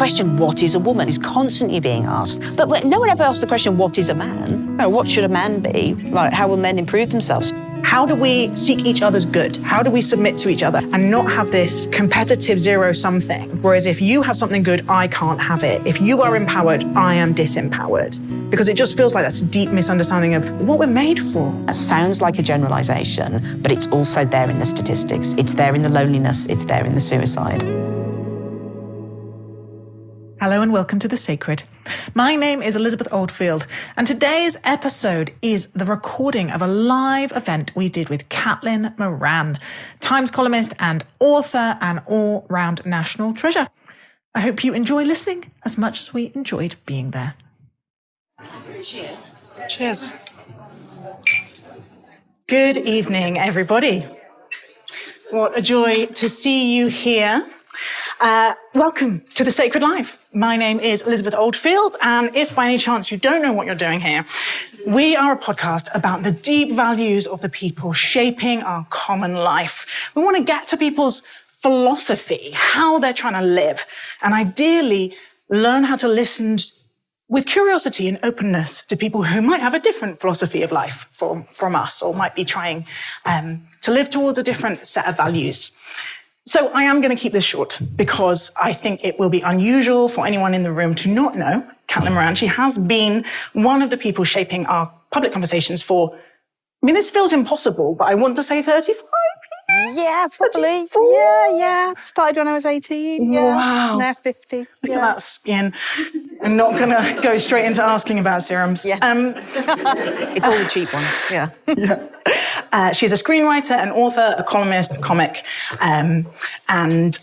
question, what is a woman, is constantly being asked. But no one ever asks the question, what is a man? No, what should a man be? Like, how will men improve themselves? How do we seek each other's good? How do we submit to each other and not have this competitive zero-sum thing? Whereas if you have something good, I can't have it. If you are empowered, I am disempowered. Because it just feels like that's a deep misunderstanding of what we're made for. It sounds like a generalization, but it's also there in the statistics. It's there in the loneliness. It's there in the suicide. Hello and welcome to The Sacred. My name is Elizabeth Oldfield, and today's episode is the recording of a live event we did with Caitlin Moran, Times columnist and author and all-round national treasure. I hope you enjoy listening as much as we enjoyed being there. Cheers. Cheers. Good evening, everybody. What a joy to see you here. Welcome to The Sacred Life. My name is Elizabeth Oldfield, and if by any chance you don't know what you're doing here, we are a podcast about the deep values of the people shaping our common life. We want to get to people's philosophy, how they're trying to live, and ideally learn how to listen with curiosity and openness to people who might have a different philosophy of life from us, or might be trying to live towards a different set of values. So I am going to keep this short because I think it will be unusual for anyone in the room to not know Caitlin Moran. She has been one of the people shaping our public conversations for, this feels impossible, but I want to say 35 years? Yeah, probably. 34? Yeah. Started when I was 18. Yeah. Wow. Now 50. Look at that skin. I'm not going to go straight into asking about serums. Yes. It's all the cheap ones, yeah. She's a screenwriter, an author, a columnist, a comic, and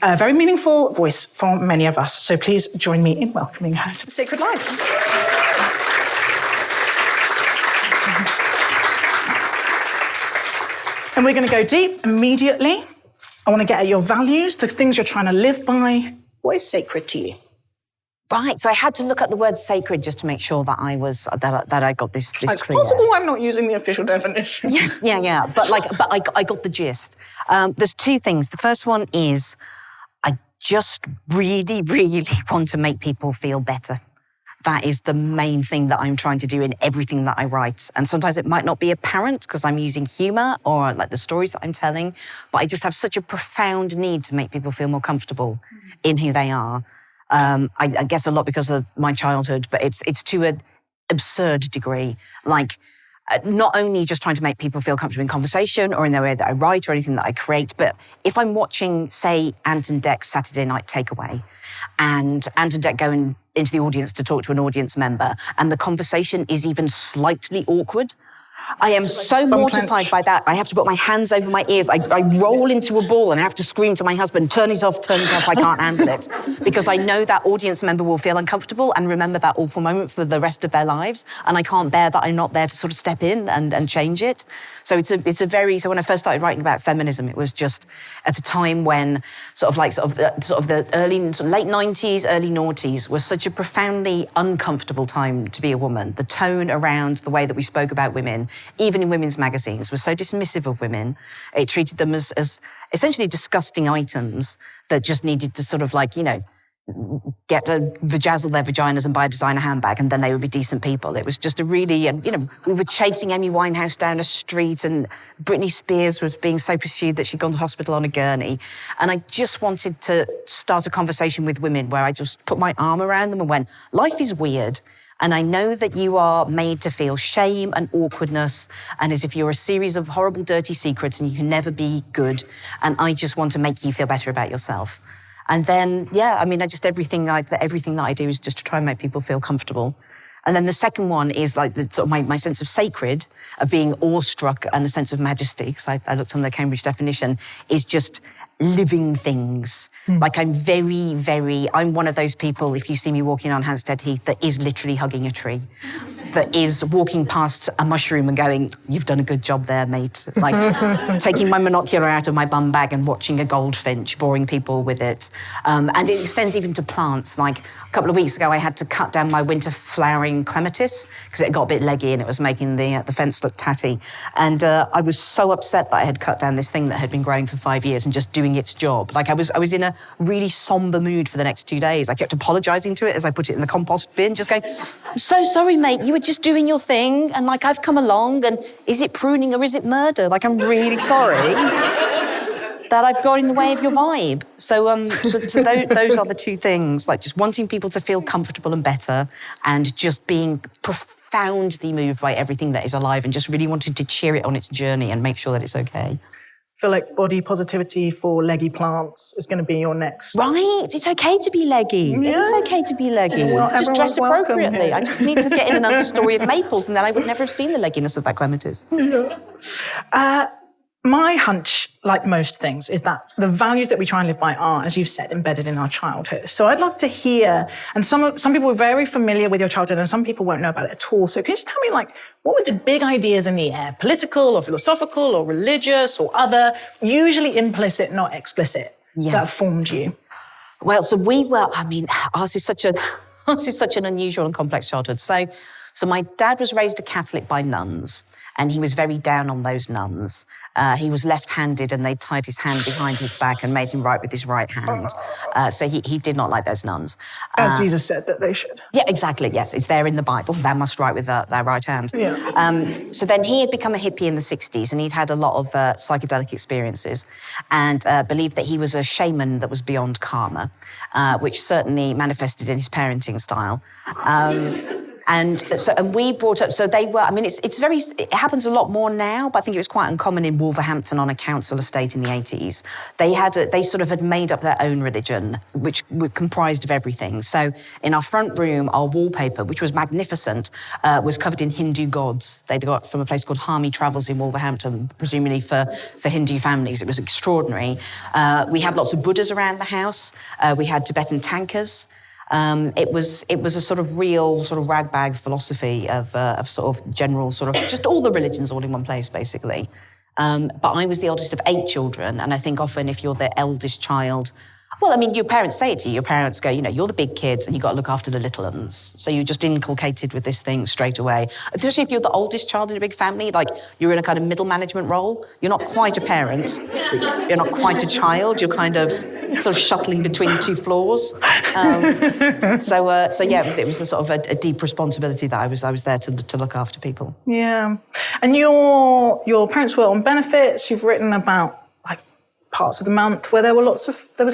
a very meaningful voice for many of us. So please join me in welcoming her to The Sacred Life. And we're going to go deep immediately. I want to get at your values, the things you're trying to live by. What is sacred to you? Right, so I had to look at the word sacred just to make sure that I got this clear. It's possible I'm not using the official definition. Yes, yeah. But I got the gist. There's two things. The first one is I just really, really want to make people feel better. That is the main thing that I'm trying to do in everything that I write. And sometimes it might not be apparent because I'm using humour or like the stories that I'm telling, but I just have such a profound need to make people feel more comfortable in who they are. I guess a lot because of my childhood, but it's to an absurd degree. Like, not only just trying to make people feel comfortable in conversation or in the way that I write or anything that I create, but if I'm watching, say, Ant and Dec's Saturday Night Takeaway, and Ant and Dec go into the audience to talk to an audience member, and the conversation is even slightly awkward, I am so mortified by that. I have to put my hands over my ears. I roll into a ball and I have to scream to my husband, turn it off, I can't handle it. Because I know that audience member will feel uncomfortable and remember that awful moment for the rest of their lives. And I can't bear that I'm not there to sort of step in and change it. So so when I first started writing about feminism, it was just at a time when the late 90s, early noughties was such a profoundly uncomfortable time to be a woman. The tone around the way that we spoke about women, even in women's magazines, was so dismissive of women. It treated them as essentially disgusting items that just needed to sort of vajazzle their vaginas and buy a designer handbag, and then they would be decent people. It was just we were chasing Amy Winehouse down a street, and Britney Spears was being so pursued that she'd gone to hospital on a gurney. And I just wanted to start a conversation with women where I just put my arm around them and went, life is weird. And I know that you are made to feel shame and awkwardness, and as if you're a series of horrible, dirty secrets and you can never be good. And I just want to make you feel better about yourself. And then, everything that I do is just to try and make people feel comfortable. And then the second one is my sense of sacred, of being awestruck, and a sense of majesty, because I looked on the Cambridge definition, is just living things. Like I'm I'm one of those people, if you see me walking on Hampstead Heath, that is literally hugging a tree. that is walking past a mushroom and going, "You've done a good job there, mate." Like taking my monocular out of my bum bag and watching a goldfinch, boring people with it. And it extends even to plants. Like a couple of weeks ago, I had to cut down my winter flowering clematis because it got a bit leggy and it was making the fence look tatty. And I was so upset that I had cut down this thing that had been growing for 5 years and just doing its job. Like I was in a really somber mood for the next 2 days. I kept apologising to it as I put it in the compost bin, just going, "I'm so sorry, mate. You were just doing your thing, and like I've come along, and is it pruning or is it murder? Like I'm really sorry that I've got in the way of your vibe." So those are the two things, like just wanting people to feel comfortable and better, and just being profoundly moved by everything that is alive, and just really wanting to cheer it on its journey and make sure that it's okay. I feel like body positivity for leggy plants is going to be your next. Right, it's okay to be leggy. Yeah. It is okay to be leggy. Well, just dress everyone's welcome appropriately. here. I just need to get in an understory of maples, and then I would never have seen the legginess of that clematis. My hunch, like most things, is that the values that we try and live by are, as you've said, embedded in our childhood. So I'd love to hear, and some people are very familiar with your childhood and some people won't know about it at all. So can you just tell me, like, what were the big ideas in the air, political or philosophical or religious or other, usually implicit, not explicit, that formed you? Well, so ours is such an unusual and complex childhood. So my dad was raised a Catholic by nuns, and he was very down on those nuns. He was left-handed, and they tied his hand behind his back and made him write with his right hand. So he did not like those nuns. As Jesus said that they should. Yeah, exactly, yes. It's there in the Bible. Thou must write with thy right hand. Yeah. So then he had become a hippie in the 60s, and he'd had a lot of psychedelic experiences, and believed that he was a shaman that was beyond karma, which certainly manifested in his parenting style. And we brought up, so they were, I mean, it happens a lot more now, but I think it was quite uncommon in Wolverhampton on a council estate in the 80s. They sort of had made up their own religion, which were comprised of everything. So in our front room, our wallpaper, which was magnificent, was covered in Hindu gods. They'd got from a place called Harmy Travels in Wolverhampton, presumably for Hindu families. It was extraordinary. We had lots of Buddhas around the house. We had Tibetan tankas. It was a sort of real sort of ragbag philosophy of sort of general sort of just all the religions all in one place, basically. But I was the oldest of 8 children, and I think often if you're the eldest child, well, I mean, your parents say it to you. Your parents go, you're the big kids and you've got to look after the little ones. So you're just inculcated with this thing straight away. Especially if you're the oldest child in a big family, like you're in a kind of middle management role. You're not quite a parent. You're not quite a child. You're kind of sort of shuttling between 2 floors. So yeah, it was a sort of a deep responsibility that I was there to look after people. Yeah. And your parents were on benefits. You've written about parts of the month where there was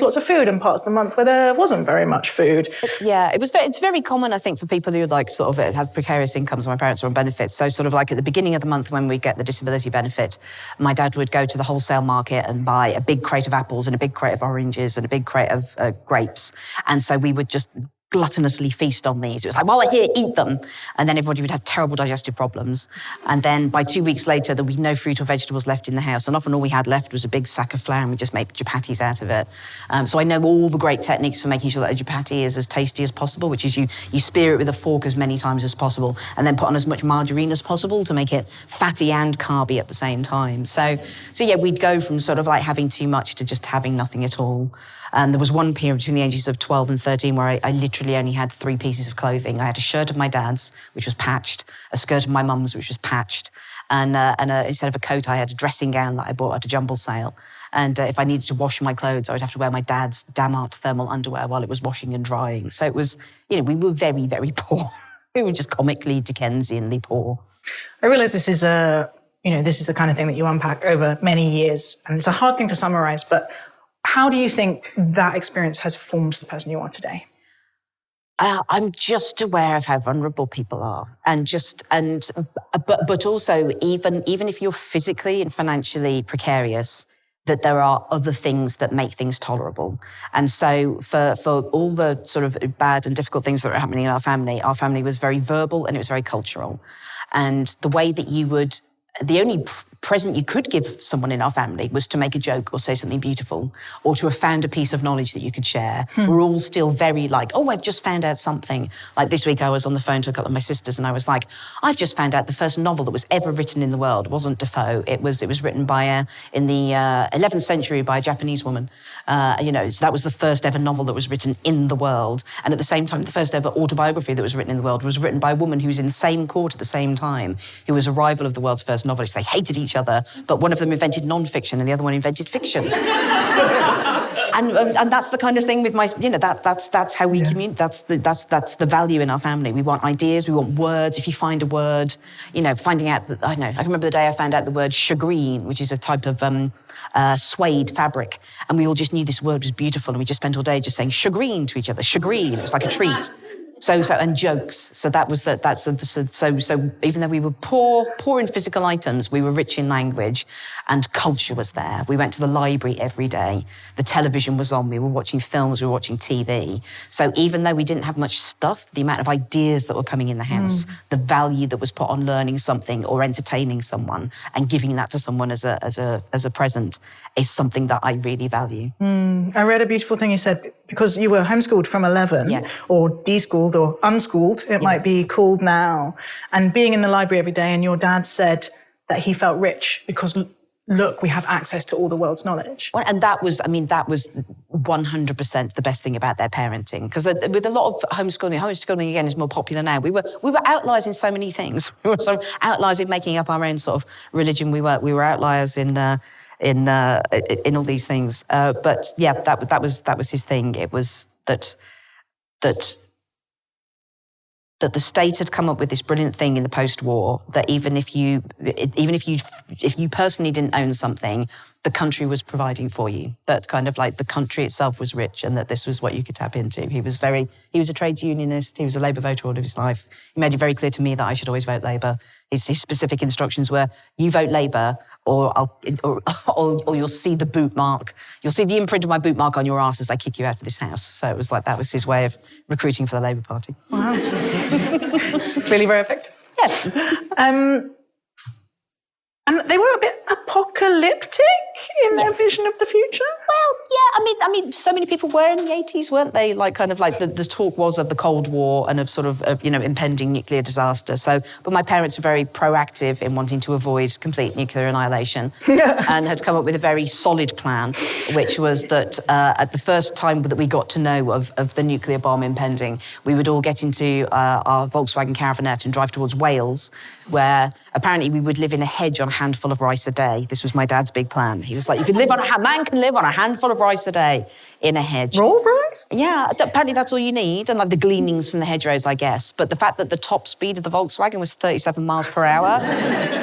lots of food, and parts of the month where there wasn't very much food. Yeah, it's very common, I think, for people who like sort of have precarious incomes. My parents were on benefits, so sort of like at the beginning of the month when we get the disability benefit, my dad would go to the wholesale market and buy a big crate of apples and a big crate of oranges and a big crate of grapes, and so we would just gluttonously feast on these. It was like, while they're here, eat them. And then everybody would have terrible digestive problems. And then by 2 weeks later, there would be no fruit or vegetables left in the house. And often all we had left was a big sack of flour, and we just made chapatis out of it. So I know all the great techniques for making sure that a chapati is as tasty as possible, which is you spear it with a fork as many times as possible, and then put on as much margarine as possible to make it fatty and carby at the same time. So yeah, we'd go from sort of like having too much to just having nothing at all. And there was one period between the ages of 12 and 13 where I literally only had 3 pieces of clothing. I had a shirt of my dad's, which was patched, a skirt of my mum's, which was patched, and instead of a coat, I had a dressing gown that I bought at a jumble sale. And if I needed to wash my clothes, I would have to wear my dad's Damart thermal underwear while it was washing and drying. So it was, we were very, very poor. We were just comically Dickensianly poor. I realise this is this is the kind of thing that you unpack over many years, and it's a hard thing to summarise, but how do you think that experience has formed the person you are today? I'm just aware of how vulnerable people are, but also even if you're physically and financially precarious, that there are other things that make things tolerable. And so for all the sort of bad and difficult things that were happening in our family was very verbal and it was very cultural. And the way that the only present you could give someone in our family was to make a joke or say something beautiful or to have found a piece of knowledge that you could share. We're all still very like, oh, I've just found out something. Like this week I was on the phone to a couple of my sisters and I was like, I've just found out the first novel that was ever written in the world wasn't Defoe. It was written by in the 11th century by a Japanese woman. So that was the first ever novel that was written in the world. And at the same time, the first ever autobiography that was written in the world was written by a woman who was in the same court at the same time, who was a rival of the world's first novelist. They hated each other, but one of them invented non-fiction and the other one invented fiction. And that's the kind of thing with my, that's how we communicate. That's the value in our family. We want ideas, we want words. If you find a word, finding out that, I can remember the day I found out the word shagreen, which is a type of suede fabric. And we all just knew this word was beautiful and we just spent all day just saying shagreen to each other. Shagreen, it was like a treat. So and jokes. So that was so even though we were poor in physical items, we were rich in language, and culture was there. We went to the library every day. The television was on. We were watching films. We were watching TV. So even though we didn't have much stuff, the amount of ideas that were coming in the house, the value that was put on learning something or entertaining someone and giving that to someone as a present is something that I really value. I read a beautiful thing you said, because you were homeschooled from 11, yes, or deschooled or unschooled, it might be called now, and being in the library every day, and your dad said that he felt rich because, look, we have access to all the world's knowledge. Well, and that was 100% the best thing about their parenting. Because with a lot of homeschooling again is more popular now. We were outliers in so many things. We were sort of outliers in making up our own sort of religion. We were outliers in all these things. But yeah, that was his thing. It was that the state had come up with this brilliant thing in the post-war that even if you personally didn't own something, the country was providing for you. That kind of like the country itself was rich and that this was what you could tap into. He was a trades unionist. He was a Labour voter all of his life. He made it very clear to me that I should always vote Labour. His specific instructions were, you vote Labour or you'll see the boot mark. You'll see the imprint of my boot mark on your arse as I kick you out of this house. So it was like, that was his way of recruiting for the Labour Party. Wow. Clearly very effective. Yes. And they were a bit apocalyptic in their vision of the future? Well, yeah, I mean, so many people were in the 80s, weren't they? Like, kind of like the talk was of the Cold War and of impending nuclear disaster. So, but my parents were very proactive in wanting to avoid complete nuclear annihilation and had come up with a very solid plan, which was that at the first time that we got to know of the nuclear bomb impending, we would all get into our Volkswagen Caravanette and drive towards Wales, where apparently we would live in a hedge on a handful of rice a day. This was my dad's big plan. He was like, man can live on a handful of rice a day in a hedge. Raw rice? Yeah, apparently that's all you need, and like the gleanings from the hedgerows, I guess. But the fact that the top speed of the Volkswagen was 37 miles per hour,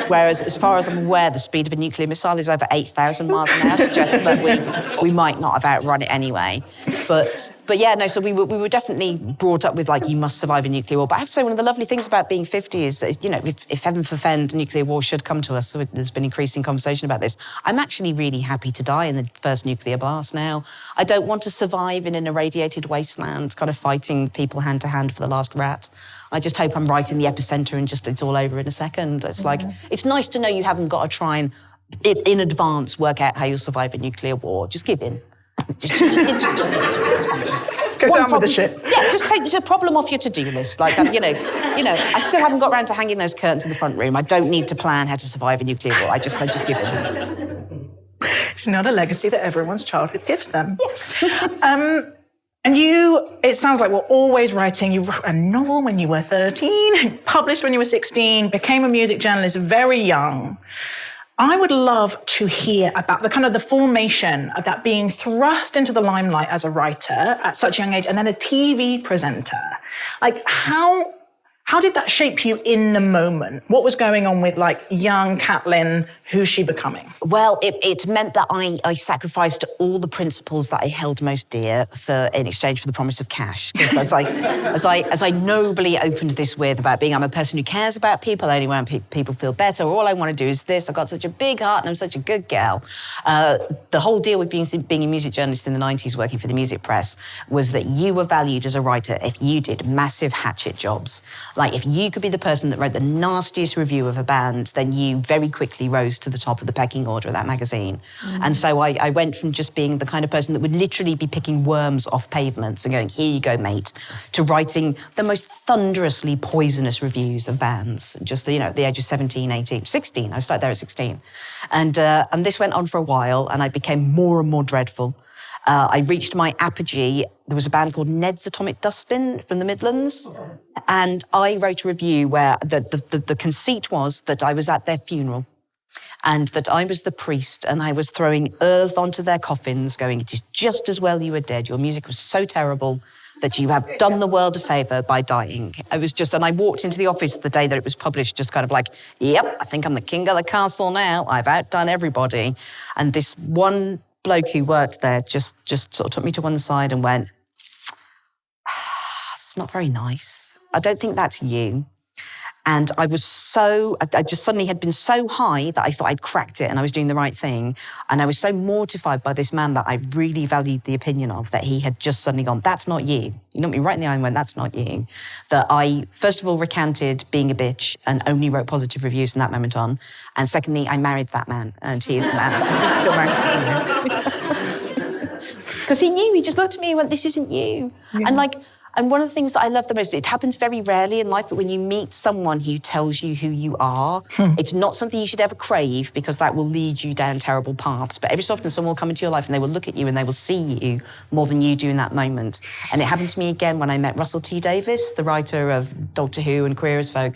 whereas as far as I'm aware, the speed of a nuclear missile is over 8,000 miles an hour, suggests that we might not have outrun it anyway. But yeah, no, so we were definitely brought up with, like, you must survive a nuclear war. But I have to say, one of the lovely things about being 50 is that, if heaven forfend, a nuclear war should come to us, so there's been increasing conversation about this, I'm actually really happy to die in the first nuclear blast now. I don't want to survive in an irradiated wasteland, kind of fighting people hand to hand for the last rat. I just hope I'm right in the epicenter and just it's all over in a second. It's like, it's nice to know you haven't got to try and, in advance, work out how you'll survive a nuclear war. Just give in. It's fine. Go down with the ship. Yeah, just take a problem off your to-do list. Like, I still haven't got around to hanging those curtains in the front room. I don't need to plan how to survive a nuclear war. I just give in. It's not a legacy that everyone's childhood gives them. Yes. And it sounds like we're always writing. You wrote a novel when you were 13, published when you were 16, became a music journalist very young. I would love to hear about the formation of that, being thrust into the limelight as a writer at such a young age and then a TV presenter. Like, how did that shape you in the moment? What was going on with, like, young Caitlin? Who's she becoming? Well, it meant that I sacrificed all the principles that I held most dear in exchange for the promise of cash. Because as I nobly opened this with about I'm a person who cares about people, I only want people feel better, or all I want to do is this, I've got such a big heart and I'm such a good girl. The whole deal with being a music journalist in the 90s, working for the music press, was that you were valued as a writer if you did massive hatchet jobs. Like, if you could be the person that wrote the nastiest review of a band, then you very quickly rose to the top of the pecking order of that magazine. And so I went from just being the kind of person that would literally be picking worms off pavements and going, here you go, mate, to writing the most thunderously poisonous reviews of bands, just, at the age of 17, 18, 16. I started there at 16. And this went on for a while, and I became more and more dreadful. I reached my apogee. There was a band called Ned's Atomic Dustbin from the Midlands, and I wrote a review where the conceit was that I was at their funeral and that I was the priest and I was throwing earth onto their coffins going, it is just as well you were dead. Your music was so terrible that you have done the world a favour by dying. I was just, and I walked into the office the day that it was published, just kind of like, yep, I think I'm the king of the castle now. I've outdone everybody. And this one bloke who worked there just sort of took me to one side and went, it's not very nice. I don't think that's you. And I just suddenly had been so high that I thought I'd cracked it and I was doing the right thing. And I was so mortified by this man that I really valued the opinion of, that he had just suddenly gone, that's not you. You looked me right in the eye and went, that's not you. That I, first of all, recanted being a bitch and only wrote positive reviews from that moment on. And secondly, I married that man, and he is the man. I'm still married to him. Because he knew, he just looked at me and went, this isn't you. Yeah. And one of the things that I love the most, it happens very rarely in life, but when you meet someone who tells you who you are, it's not something you should ever crave, because that will lead you down terrible paths. But every so often someone will come into your life and they will look at you and they will see you more than you do in that moment. And it happened to me again when I met Russell T Davies, the writer of Doctor Who and Queer as Folk.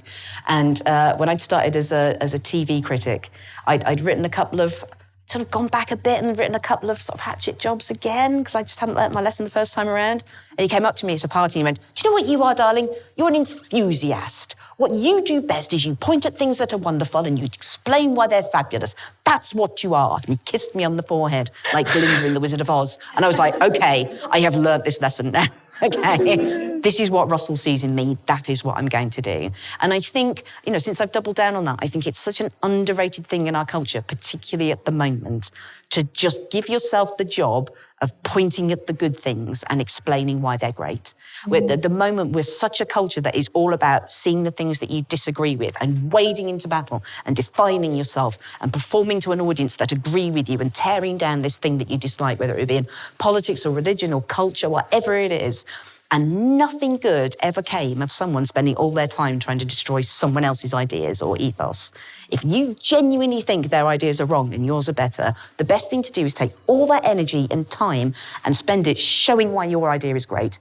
And when I'd started as a TV critic, I'd written a couple of, sort of gone back a bit and written a couple of sort of hatchet jobs again, because I just hadn't learnt my lesson the first time around. And he came up to me at a party and went, do you know what you are, darling? You're an enthusiast. What you do best is you point at things that are wonderful and you explain why they're fabulous. That's what you are. And he kissed me on the forehead like Glinda in The Wizard of Oz. And I was like, okay, I have learnt this lesson now. Okay, this is what Russell sees in me. That is what I'm going to do. And I think, since I've doubled down on that, I think it's such an underrated thing in our culture, particularly at the moment, to just give yourself the job of pointing at the good things and explaining why they're great. At the moment, we're such a culture that is all about seeing the things that you disagree with and wading into battle and defining yourself and performing to an audience that agree with you and tearing down this thing that you dislike, whether it be in politics or religion or culture, whatever it is. And nothing good ever came of someone spending all their time trying to destroy someone else's ideas or ethos. If you genuinely think their ideas are wrong and yours are better, the best thing to do is take all that energy and time and spend it showing why your idea is great.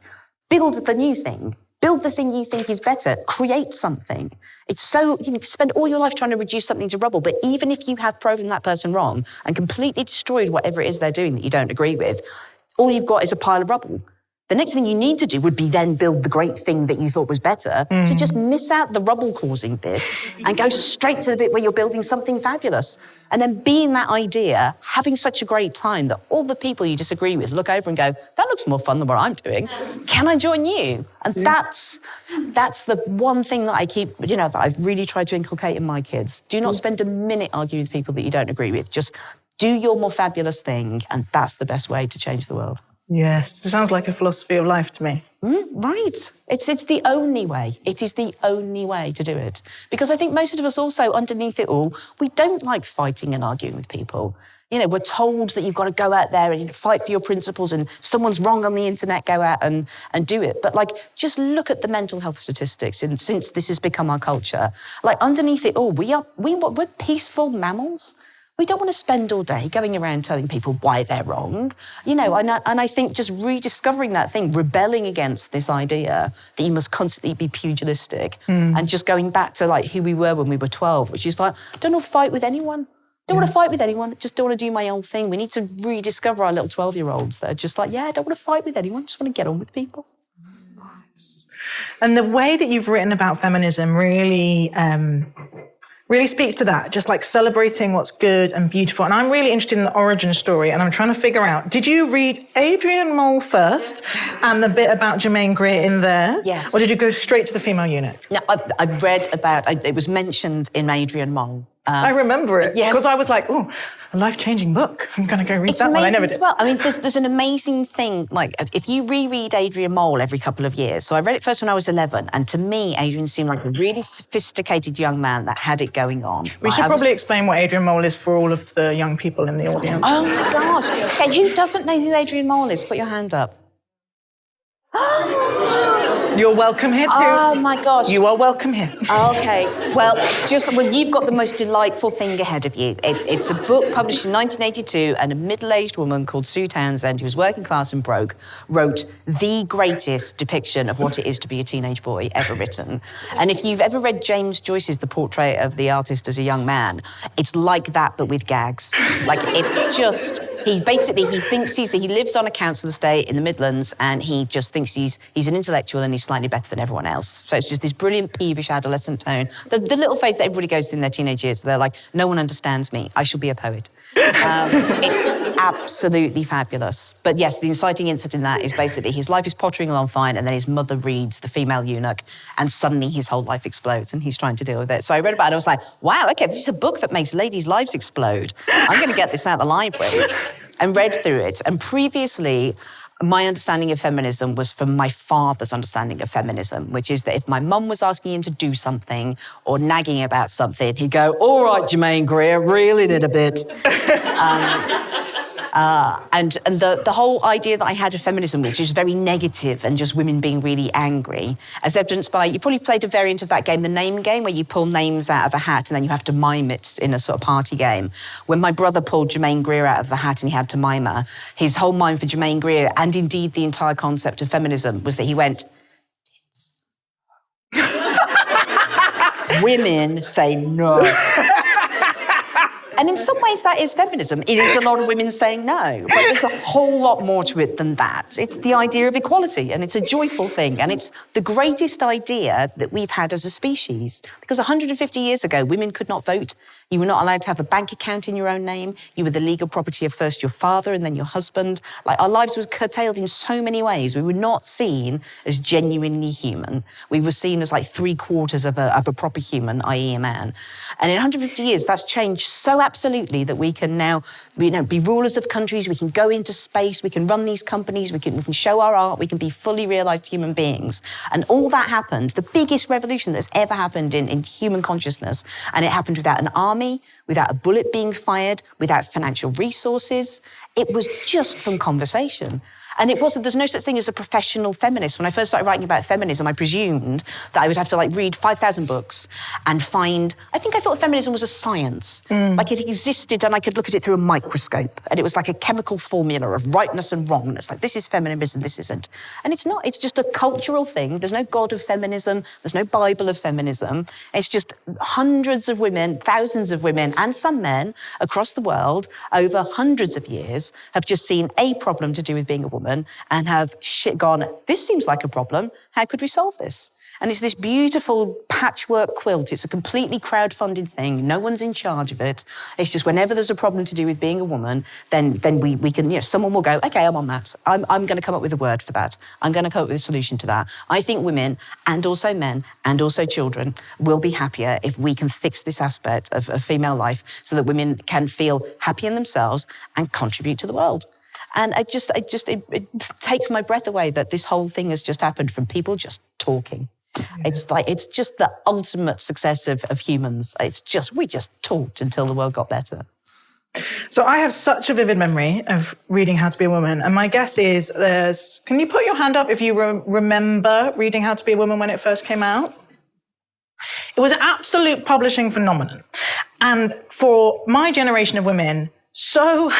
Build the new thing. Build the thing you think is better. Create something. It's so, you spend all your life trying to reduce something to rubble, but even if you have proven that person wrong and completely destroyed whatever it is they're doing that you don't agree with, all you've got is a pile of rubble. The next thing you need to do would be then build the great thing that you thought was better. So just miss out the rubble-causing bit and go straight to the bit where you're building something fabulous. And then be in that idea, having such a great time that all the people you disagree with look over and go, that looks more fun than what I'm doing. Can I join you? And that's the one thing that I keep, that I've really tried to inculcate in my kids. Do not spend a minute arguing with people that you don't agree with. Just do your more fabulous thing, and that's the best way to change the world. Yes, it sounds like a philosophy of life to me. Right. It's the only way. It is the only way to do it. Because I think most of us also, underneath it all, we don't like fighting and arguing with people. We're told that you've got to go out there and fight for your principles, and if someone's wrong on the internet, go out and do it. But, just look at the mental health statistics, and since this has become our culture, underneath it all, we're peaceful mammals. We don't want to spend all day going around telling people why they're wrong, and I think just rediscovering that thing, rebelling against this idea that you must constantly be pugilistic and just going back to who we were when we were 12, which is don't want to fight with anyone. Don't want to fight with anyone, just don't want to do my own thing. We need to rediscover our little 12-year-olds that are just I don't want to fight with anyone, just want to get on with people. And the way that you've written about feminism really speaks to that, just celebrating what's good and beautiful. And I'm really interested in the origin story, and I'm trying to figure out, did you read Adrian Mole first and the bit about Germaine Greer in there? Yes. Or did you go straight to the female eunuch? No, I read about, it was mentioned in Adrian Mole. I remember it. Yes. Because I was like, oh, a life-changing book. I'm going to go read that one. I never did. Well, I mean, there's an amazing thing, like, if you reread Adrian Mole every couple of years. So I read it first when I was 11, and to me, Adrian seemed like a really sophisticated young man that had it going on. We should probably explain what Adrian Mole is for all of the young people in the audience. Oh, my gosh. Okay, who doesn't know who Adrian Mole is? Put your hand up. You're welcome here too. Oh, my gosh. You are welcome here. Okay, well, you've got the most delightful thing ahead of you. It's a book published in 1982, and a middle-aged woman called Sue Townsend, who was working class and broke, wrote the greatest depiction of what it is to be a teenage boy ever written. And if you've ever read James Joyce's The Portrait of the Artist as a Young Man, it's like that, but with gags. Like, it's just... He thinks he lives on a council estate in the Midlands, and he just thinks he's an intellectual and he's slightly better than everyone else. So it's just this brilliant, peevish adolescent tone. The little phase that everybody goes through in their teenage years, they're like, no one understands me, I shall be a poet. It's absolutely fabulous. But yes, the inciting incident in that is basically his life is pottering along fine, and then his mother reads The Female Eunuch, and suddenly his whole life explodes, and he's trying to deal with it. So I read about it, and I was like, wow, okay, this is a book that makes ladies' lives explode. I'm going to get this out of the library. And read through it. And previously, my understanding of feminism was from my father's understanding of feminism, which is that if my mum was asking him to do something or nagging about something, he'd go, all right, Jermaine Greer, reel in it a bit. And the whole idea that I had of feminism, which is very negative and just women being really angry, as evidenced by, you probably played a variant of that game, the name game, where you pull names out of a hat and then you have to mime it in a sort of party game. When my brother pulled Jermaine Greer out of the hat and he had to mime her, his whole mime for Jermaine Greer, and indeed the entire concept of feminism, was that he went, women say no. And in some ways, that is feminism. It is a lot of women saying no. But there's a whole lot more to it than that. It's the idea of equality, and it's a joyful thing. And it's the greatest idea that we've had as a species. Because 150 years ago, women could not vote. You were not allowed to have a bank account in your own name. You were the legal property of first your father and then your husband. Like, our lives were curtailed in so many ways. We were not seen as genuinely human. We were seen as like 3/4 of a proper human, i.e. a man. And in 150 years, that's changed so absolutely that we can now, be rulers of countries. We can go into space. We can run these companies. We can show our art. We can be fully realised human beings. And all that happened, the biggest revolution that's ever happened in human consciousness. And it happened without an army, without a bullet being fired, without financial resources. It was just from conversation. And there's no such thing as a professional feminist. When I first started writing about feminism, I presumed that I would have to read 5,000 books and I thought feminism was a science. Like it existed and I could look at it through a microscope. And it was like a chemical formula of rightness and wrongness. Like, this is feminism, this isn't. And it's not. It's just a cultural thing. There's no God of feminism. There's no Bible of feminism. It's just hundreds of women, thousands of women, and some men across the world over hundreds of years have just seen a problem to do with being a woman and have gone, this seems like a problem. How could we solve this? And it's this beautiful patchwork quilt. It's a completely crowd-funded thing. No one's in charge of it. It's just whenever there's a problem to do with being a woman, then we can, someone will go, okay, I'm on that. I'm going to come up with a word for that. I'm going to come up with a solution to that. I think women, and also men, and also children, will be happier if we can fix this aspect of female life so that women can feel happy in themselves and contribute to the world. And it takes my breath away that this whole thing has just happened from people just talking. Yeah. It's just the ultimate success of humans. We just talked until the world got better. So I have such a vivid memory of reading How to Be a Woman. And my guess is can you put your hand up if you remember reading How to Be a Woman when it first came out? It was an absolute publishing phenomenon. And for my generation of women, so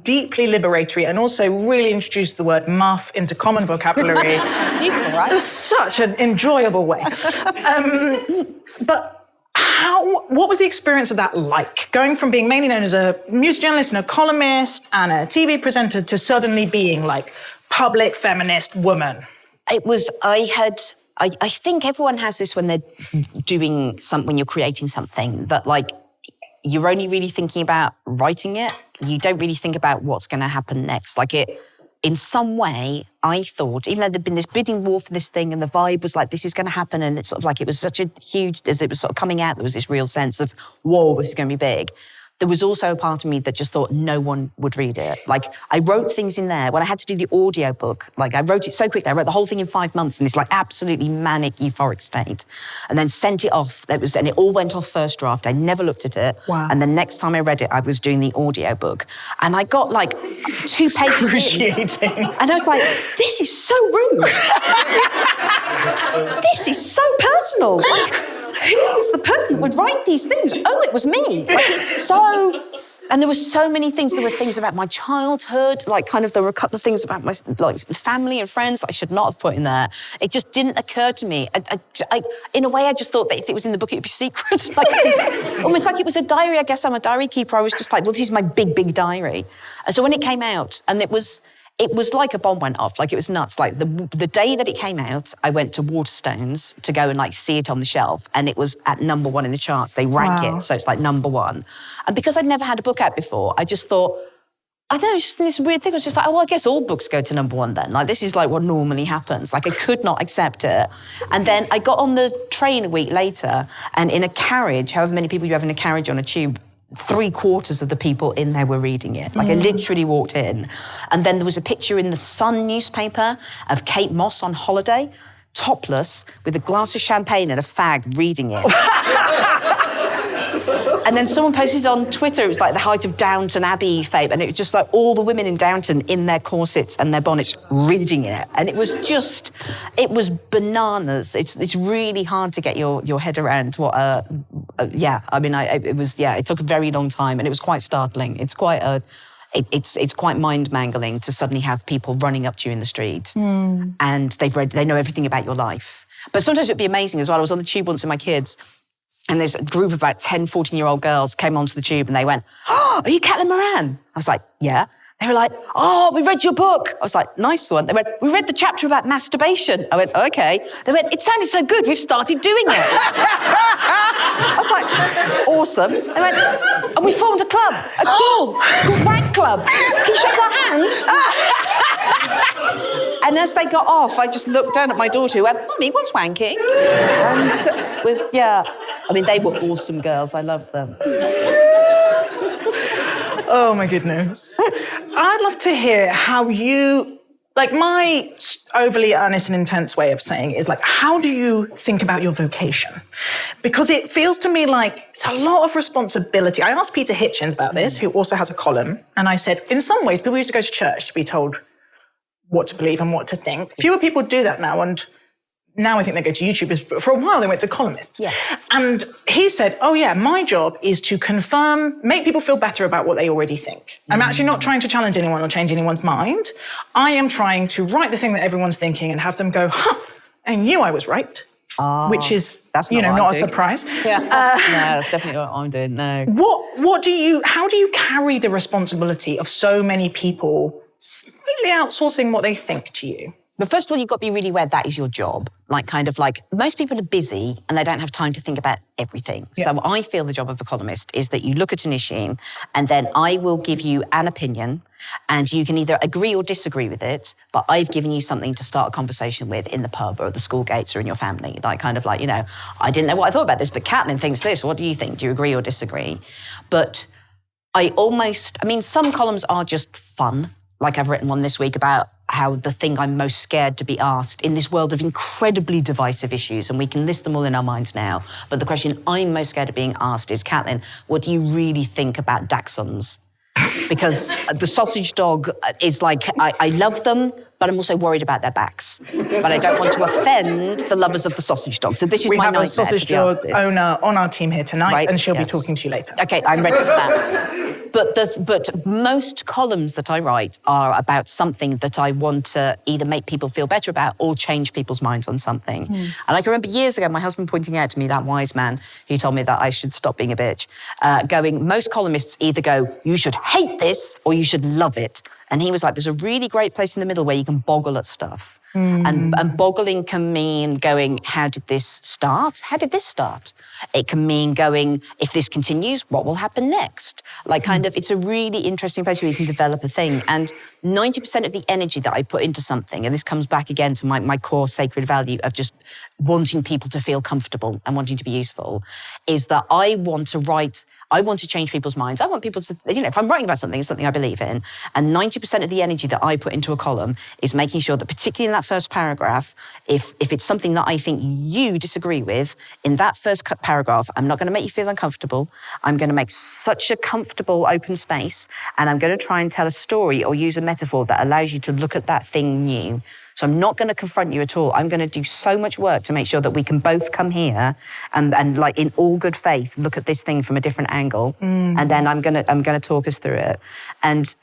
deeply liberatory, and also really introduced the word muff into common vocabulary. Useful, right? Such an enjoyable way. But what was the experience of that like? Going from being mainly known as a music journalist and a columnist and a TV presenter to suddenly being public feminist woman. It was, I think everyone has this when they're doing something, when you're creating something, that you're only really thinking about writing it. You don't really think about what's going to happen next. in some way, I thought, even though there'd been this bidding war for this thing and the vibe was like, this is going to happen, and it's sort of like, it was such a huge, as it was sort of coming out, there was this real sense of, whoa, this is going to be big. There was also a part of me that just thought no one would read it. Like, I wrote things in there. When I had to do the audio book, like, I wrote it so quickly. I wrote the whole thing in 5 months in this, like, absolutely manic, euphoric state. And then sent it off. And it all went off first draft. I never looked at it. Wow. And the next time I read it, I was doing the audio book. And I got, like, 2 pages in. And I was like, this is so rude. This is so personal. Like, who's the person that would write these things? Oh, it was me. Like, it's so... And there were so many things. There were things about my childhood, like kind of there were a couple of things about my like family and friends that I should not have put in there. It just didn't occur to me. In a way, I just thought that if it was in the book, it would be secret. Like, almost like it was a diary. I guess I'm a diary keeper. I was just like, well, this is my big, big diary. And so when it came out, and it was like a bomb went off. Like, it was nuts. Like, the day that it came out, I went to Waterstones to go and, like, see it on the shelf. And it was at #1 in the charts. They rank it, so it's, like, #1. And because I'd never had a book out before, I just thought, I don't know, it's just this weird thing. I was just like, oh, well, I guess all books go to #1 then. Like, this is, like, what normally happens. Like, I could not accept it. And then I got on the train a week later, and in a carriage, however many people you have in a carriage on a tube, 3/4 of the people in there were reading it. Like, I literally walked in. And then there was a picture in the Sun newspaper of Kate Moss on holiday, topless, with a glass of champagne and a fag reading it. And then someone posted on Twitter, it was like the height of Downton Abbey fame, and it was just like all the women in Downton in their corsets and their bonnets reading it. And it was just, it was bananas. It's really hard to get your head around what it took a very long time, and it was quite startling. It's quite it's quite mind-mangling to suddenly have people running up to you in the street and they know everything about your life. But sometimes it'd be amazing as well. I was on the tube once with my kids, and there's a group of about 10, 14-year-old girls came onto the tube and they went, oh, are you Caitlin Moran? I was like, yeah. They were like, oh, we read your book. I was like, nice one. They went, we read the chapter about masturbation. I went, okay. They went, it sounded so good, we've started doing it. I was like, awesome. They went, and we formed a club at school called Wank Club. Can you shake our hand? And as they got off, I just looked down at my daughter who went, Mummy, what's wanking? And it was, I mean, they were awesome girls. I loved them. Oh, my goodness. I'd love to hear how you, like, my overly earnest and intense way of saying it is, like, how do you think about your vocation? Because it feels to me like it's a lot of responsibility. I asked Peter Hitchens about this, who also has a column, and I said, in some ways, people used to go to church to be told what to believe and what to think. Fewer people do that now, and now I think they go to YouTubers, but for a while they went to columnists. Yeah. And he said, oh yeah, my job is to confirm, make people feel better about what they already think. I'm actually not trying to challenge anyone or change anyone's mind. I am trying to write the thing that everyone's thinking and have them go, I knew I was right. Which is, that's not a surprise. Yeah. No, that's definitely not what I'm doing, no. How do you carry the responsibility of so many people really outsourcing what they think to you? But first of all, you've got to be really aware that is your job. Like most people are busy and they don't have time to think about everything. Yeah. So I feel the job of a columnist is that you look at an issue and then I will give you an opinion and you can either agree or disagree with it, but I've given you something to start a conversation with in the pub or at the school gates or in your family. Like, kind of like, I didn't know what I thought about this, but Caitlin thinks this. What do you think? Do you agree or disagree? But some columns are just fun. Like, I've written one this week about how the thing I'm most scared to be asked in this world of incredibly divisive issues, and we can list them all in our minds now, but the question I'm most scared of being asked is, Caitlin, what do you really think about dachshunds? Because the sausage dog is like, I love them, but I'm also worried about their backs. But I don't want to offend the lovers of the sausage dog. So this is my nightmare. We have a sausage dog owner on our team here tonight, right? And she'll be talking to you later. Okay, I'm ready for that. But most columns that I write are about something that I want to either make people feel better about or change people's minds on something. And I can remember years ago, my husband pointing out to me, that wise man, he told me that I should stop being a bitch, most columnists either go, you should hate this or you should love it. And he was like, there's a really great place in the middle where you can boggle at stuff. And boggling can mean going, how did this start? How did this start? It can mean going, if this continues, what will happen next? Like kind of, it's a really interesting place where you can develop a thing. And 90% of the energy that I put into something, and this comes back again to my core sacred value of just wanting people to feel comfortable and wanting to be useful, is that I want to change people's minds. I want people to, if I'm writing about something, it's something I believe in. And 90% of the energy that I put into a column is making sure that, particularly in that first paragraph, if it's something that I think you disagree with, in that first paragraph, I'm not going to make you feel uncomfortable. I'm going to make such a comfortable open space, and I'm going to try and tell a story or use a metaphor that allows you to look at that thing new. So I'm not going to confront you at all. I'm going to do so much work to make sure that we can both come here and like in all good faith, look at this thing from a different angle. And then I'm going to talk us through it. And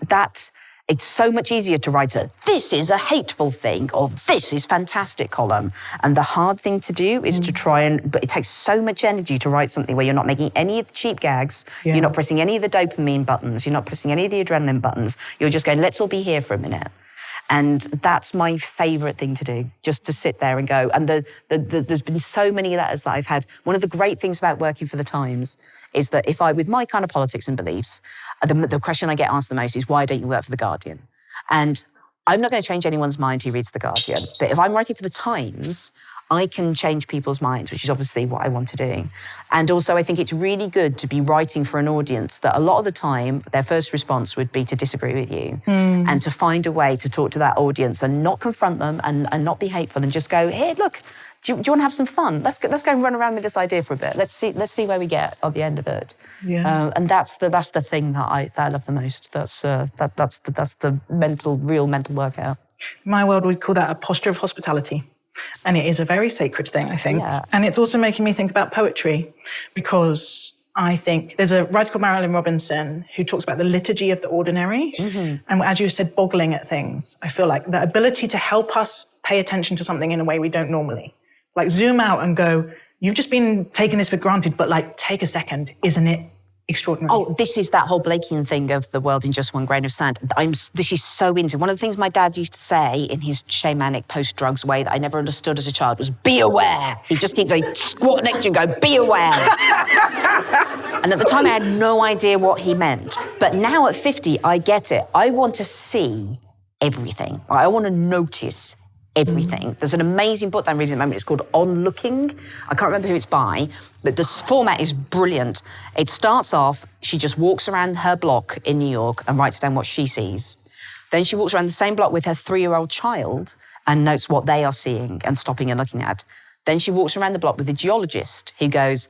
it's so much easier to write this is a hateful thing, or this is fantastic column. And the hard thing to do is to try but it takes so much energy to write something where you're not making any of the cheap gags, you're not pressing any of the dopamine buttons, you're not pressing any of the adrenaline buttons. You're just going, let's all be here for a minute. And that's my favourite thing to do, just to sit there and go. And there's been so many letters that I've had. One of the great things about working for the Times is that with my kind of politics and beliefs, the question I get asked the most is, why don't you work for The Guardian? And I'm not going to change anyone's mind who reads The Guardian. But if I'm writing for the Times, I can change people's minds, which is obviously what I want to do. And also, I think it's really good to be writing for an audience that a lot of the time, their first response would be to disagree with you. And to find a way to talk to that audience and not confront them and not be hateful and just go, hey, look, do you want to have some fun? Let's go and run around with this idea for a bit. Let's see where we get at the end of it. And that's the thing that I love the most. That's the real mental workout. In my world, we'd call that a posture of hospitality. And it is a very sacred thing, I think. Yeah. And it's also making me think about poetry, because I think there's a writer called Marilyn Robinson who talks about the liturgy of the ordinary. And as you said, boggling at things. I feel like the ability to help us pay attention to something in a way we don't normally. Like zoom out and go, you've just been taking this for granted, but like take a second, isn't it extraordinary? Oh, this is that whole Blakean thing of the world in just one grain of sand. This is so into. One of the things my dad used to say in his shamanic post-drugs way that I never understood as a child was, be aware. He just keeps saying, squat next to you and go, be aware. And at the time I had no idea what he meant. But now at 50, I get it. I want to see everything. I want to notice everything. There's an amazing book that I'm reading at the moment. It's called On Looking. I can't remember who it's by, but the format is brilliant. It starts off, she just walks around her block in New York and writes down what she sees. Then she walks around the same block with her 3-year-old child and notes what they are seeing and stopping and looking at. Then she walks around the block with a geologist who goes,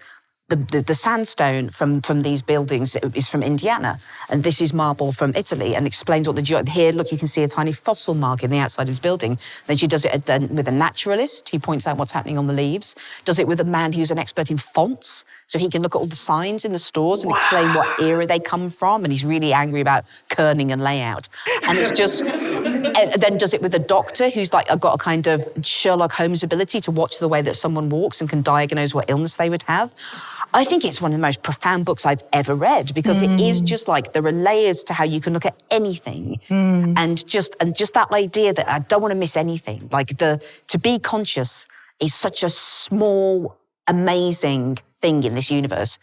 the sandstone from these buildings is from Indiana, and this is marble from Italy, and explains what here, look, you can see a tiny fossil mark in the outside of this building. Then she does it with a naturalist who points out what's happening on the leaves, does it with a man who's an expert in fonts, so he can look at all the signs in the stores and explain what era they come from, and he's really angry about kerning and layout. And it's just... then does it with a doctor who's like got a kind of Sherlock Holmes ability to watch the way that someone walks and can diagnose what illness they would have. I think it's one of the most profound books I've ever read, because it is just like there are layers to how you can look at anything, and just that idea that I don't want to miss anything. Like to be conscious is such a small, amazing thing in this universe.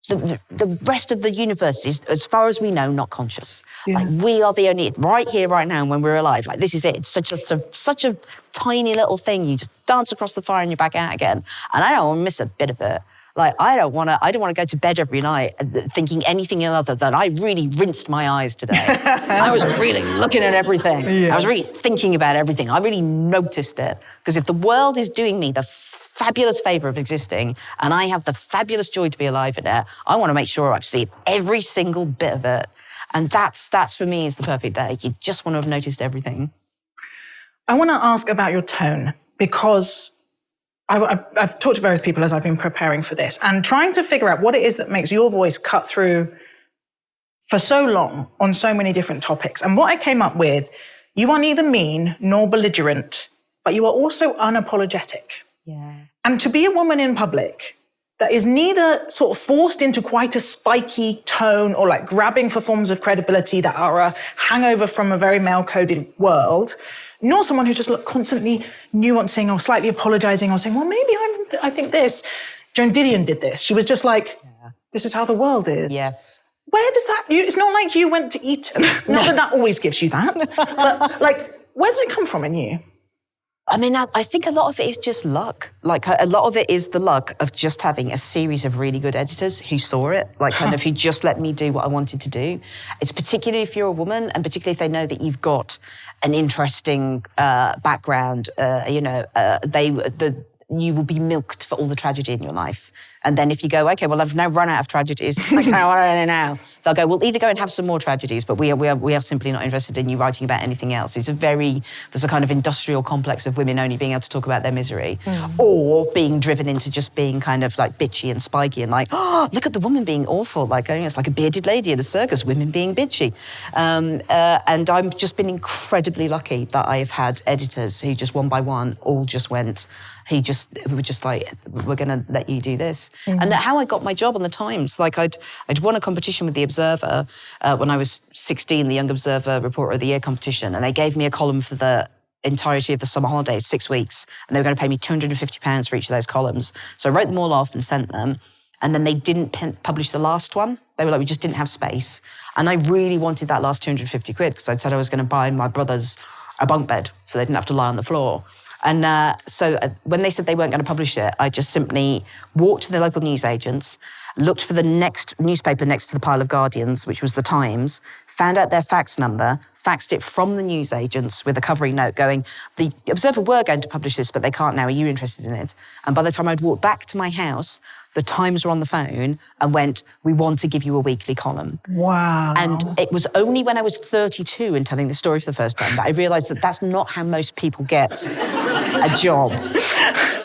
The rest of the universe is, as far as we know, not conscious. Like we are the only, right here, right now, when we're alive. Like this is it. It's such a tiny little thing. You just dance across the fire and you're back out again. And I don't want to miss a bit of it. Like I don't want to go to bed every night thinking anything other than I really rinsed my eyes today. I was really looking at everything. I was really thinking about everything. I really noticed it. Because if the world is doing me the fabulous favour of existing, and I have the fabulous joy to be alive in it, I want to make sure I've seen every single bit of it. And that's for me is the perfect day. You just want to have noticed everything. I want to ask about your tone, because I've talked to various people as I've been preparing for this and trying to figure out what it is that makes your voice cut through for so long on so many different topics. And what I came up with, you are neither mean nor belligerent, but you are also unapologetic. Yeah. And to be a woman in public that is neither sort of forced into quite a spiky tone or like grabbing for forms of credibility that are a hangover from a very male-coded world, nor someone who's just constantly nuancing or slightly apologizing or saying, well, maybe I think this. Joan Didion did this. She was just like, this is how the world is. Yes. Where does that, it's not like you went to Eton. Not that always gives you that. But like, where does it come from in you? I mean, I think a lot of it is just luck. Like, a lot of it is the luck of just having a series of really good editors who saw it, like kind of who just let me do what I wanted to do. It's particularly if you're a woman, and particularly if they know that you've got an interesting background, you will be milked for all the tragedy in your life. And then if you go, okay, well, I've now run out of tragedies, like, how are I now? They'll go, well, either go and have some more tragedies, but we are simply not interested in you writing about anything else. There's a kind of industrial complex of women only being able to talk about their misery, or being driven into just being kind of like bitchy and spiky and like, oh, look at the woman being awful, like it's like a bearded lady at a circus, women being bitchy. And I've just been incredibly lucky that I've had editors who just one by one all just went, we were just like, we're going to let you do this. And how I got my job on the Times, like I'd won a competition with the Observer when I was 16, the Young Observer Reporter of the Year competition, and they gave me a column for the entirety of the summer holidays, 6 weeks, and they were going to pay me £250 for each of those columns. So I wrote them all off and sent them, and then they didn't publish the last one. They were like, we just didn't have space. And I really wanted that last 250 quid because I'd said I was going to buy my brothers a bunk bed so they didn't have to lie on the floor. And so when they said they weren't going to publish it, I just simply walked to the local newsagents, looked for the next newspaper next to the pile of Guardians, which was the Times, found out their fax number, faxed it from the newsagents with a covering note going, the Observer were going to publish this, but they can't now. Are you interested in it? And by the time I'd walked back to my house, the Times were on the phone and went, we want to give you a weekly column. Wow. And it was only when I was 32 and telling the story for the first time that I realised that that's not how most people get a job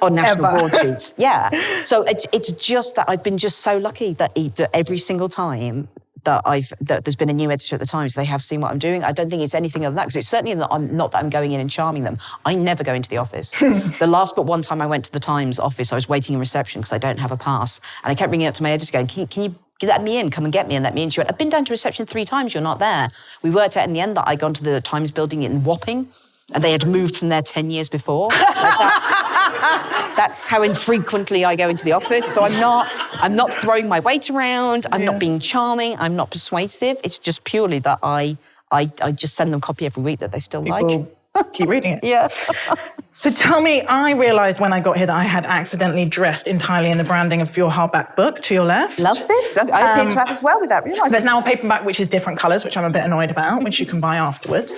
on national broadsheets. Yeah. So it's just that I've been just so lucky that every single time that there's been a new editor at the Times, they have seen what I'm doing. I don't think it's anything other than that, because it's certainly not that I'm going in and charming them. I never go into the office. The last but one time I went to the Times office, I was waiting in reception because I don't have a pass. And I kept ringing up to my editor going, can you let me in? Come and get me and let me in. She went, I've been down to reception 3 times, you're not there. We worked out in the end that I'd gone to the Times building in Wapping, and they had moved from there 10 years before. Like that's how infrequently I go into the office. So I'm not throwing my weight around. I'm not being charming. I'm not persuasive. It's just purely that I just send them a copy every week that they still like. Keep reading it. Yeah. So tell me, I realised when I got here that I had accidentally dressed entirely in the branding of your hardback book to your left. Love this. I appear to have as well without realising. There's now a paperback which is different colours, which I'm a bit annoyed about, which you can buy afterwards.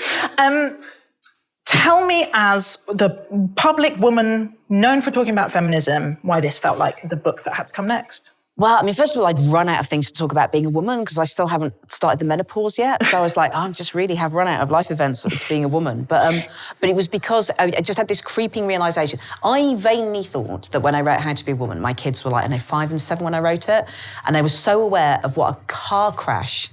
Tell me, as the public woman known for talking about feminism, why this felt like the book that had to come next. Well, I mean, first of all, I'd run out of things to talk about being a woman because I still haven't started the menopause yet. So I was like, I just really have run out of life events of being a woman. But it was because I just had this creeping realisation. I vainly thought that when I wrote How to Be a Woman, my kids were like, 5 and 7 when I wrote it. And I was so aware of what a car crash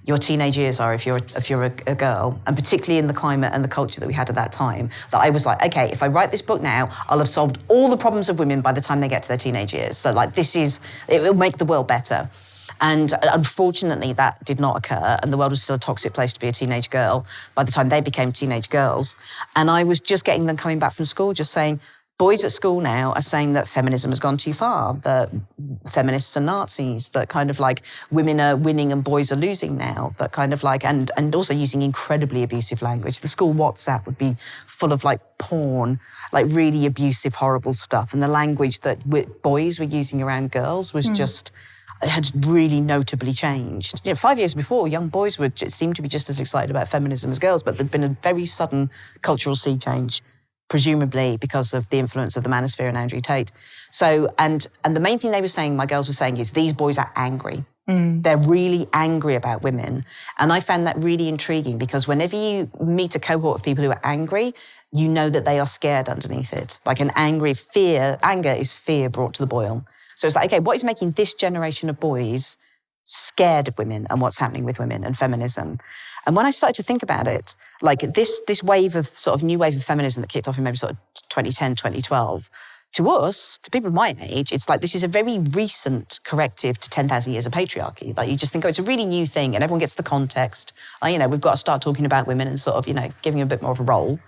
your teenage years are if you're a girl, and particularly in the climate and the culture that we had at that time, that I was like, okay, if I write this book now, I'll have solved all the problems of women by the time they get to their teenage years. So like it will make the world better. And unfortunately, that did not occur, and the world was still a toxic place to be a teenage girl by the time they became teenage girls. And I was just getting them coming back from school just saying, boys at school now are saying that feminism has gone too far, that feminists are Nazis, that kind of like women are winning and boys are losing now, that kind of like, and also using incredibly abusive language. The school WhatsApp would be full of like porn, like really abusive, horrible stuff. And the language that boys were using around girls was just, had really notably changed. 5 years before, young boys seemed to be just as excited about feminism as girls, but there'd been a very sudden cultural sea change, presumably because of the influence of the manosphere and Andrew Tate. So, and the main thing they were saying, my girls were saying, is these boys are angry. They're really angry about women. And I found that really intriguing because whenever you meet a cohort of people who are angry, you know that they are scared underneath it. Like anger is fear brought to the boil. So it's like, okay, what is making this generation of boys scared of women and what's happening with women and feminism? And when I started to think about it, like this wave of sort of new wave of feminism that kicked off in maybe sort of 2010, 2012, to us, to people of my age, it's like this is a very recent corrective to 10,000 years of patriarchy. Like you just think, oh, it's a really new thing and everyone gets the context. We've got to start talking about women and sort of, giving them a bit more of a role.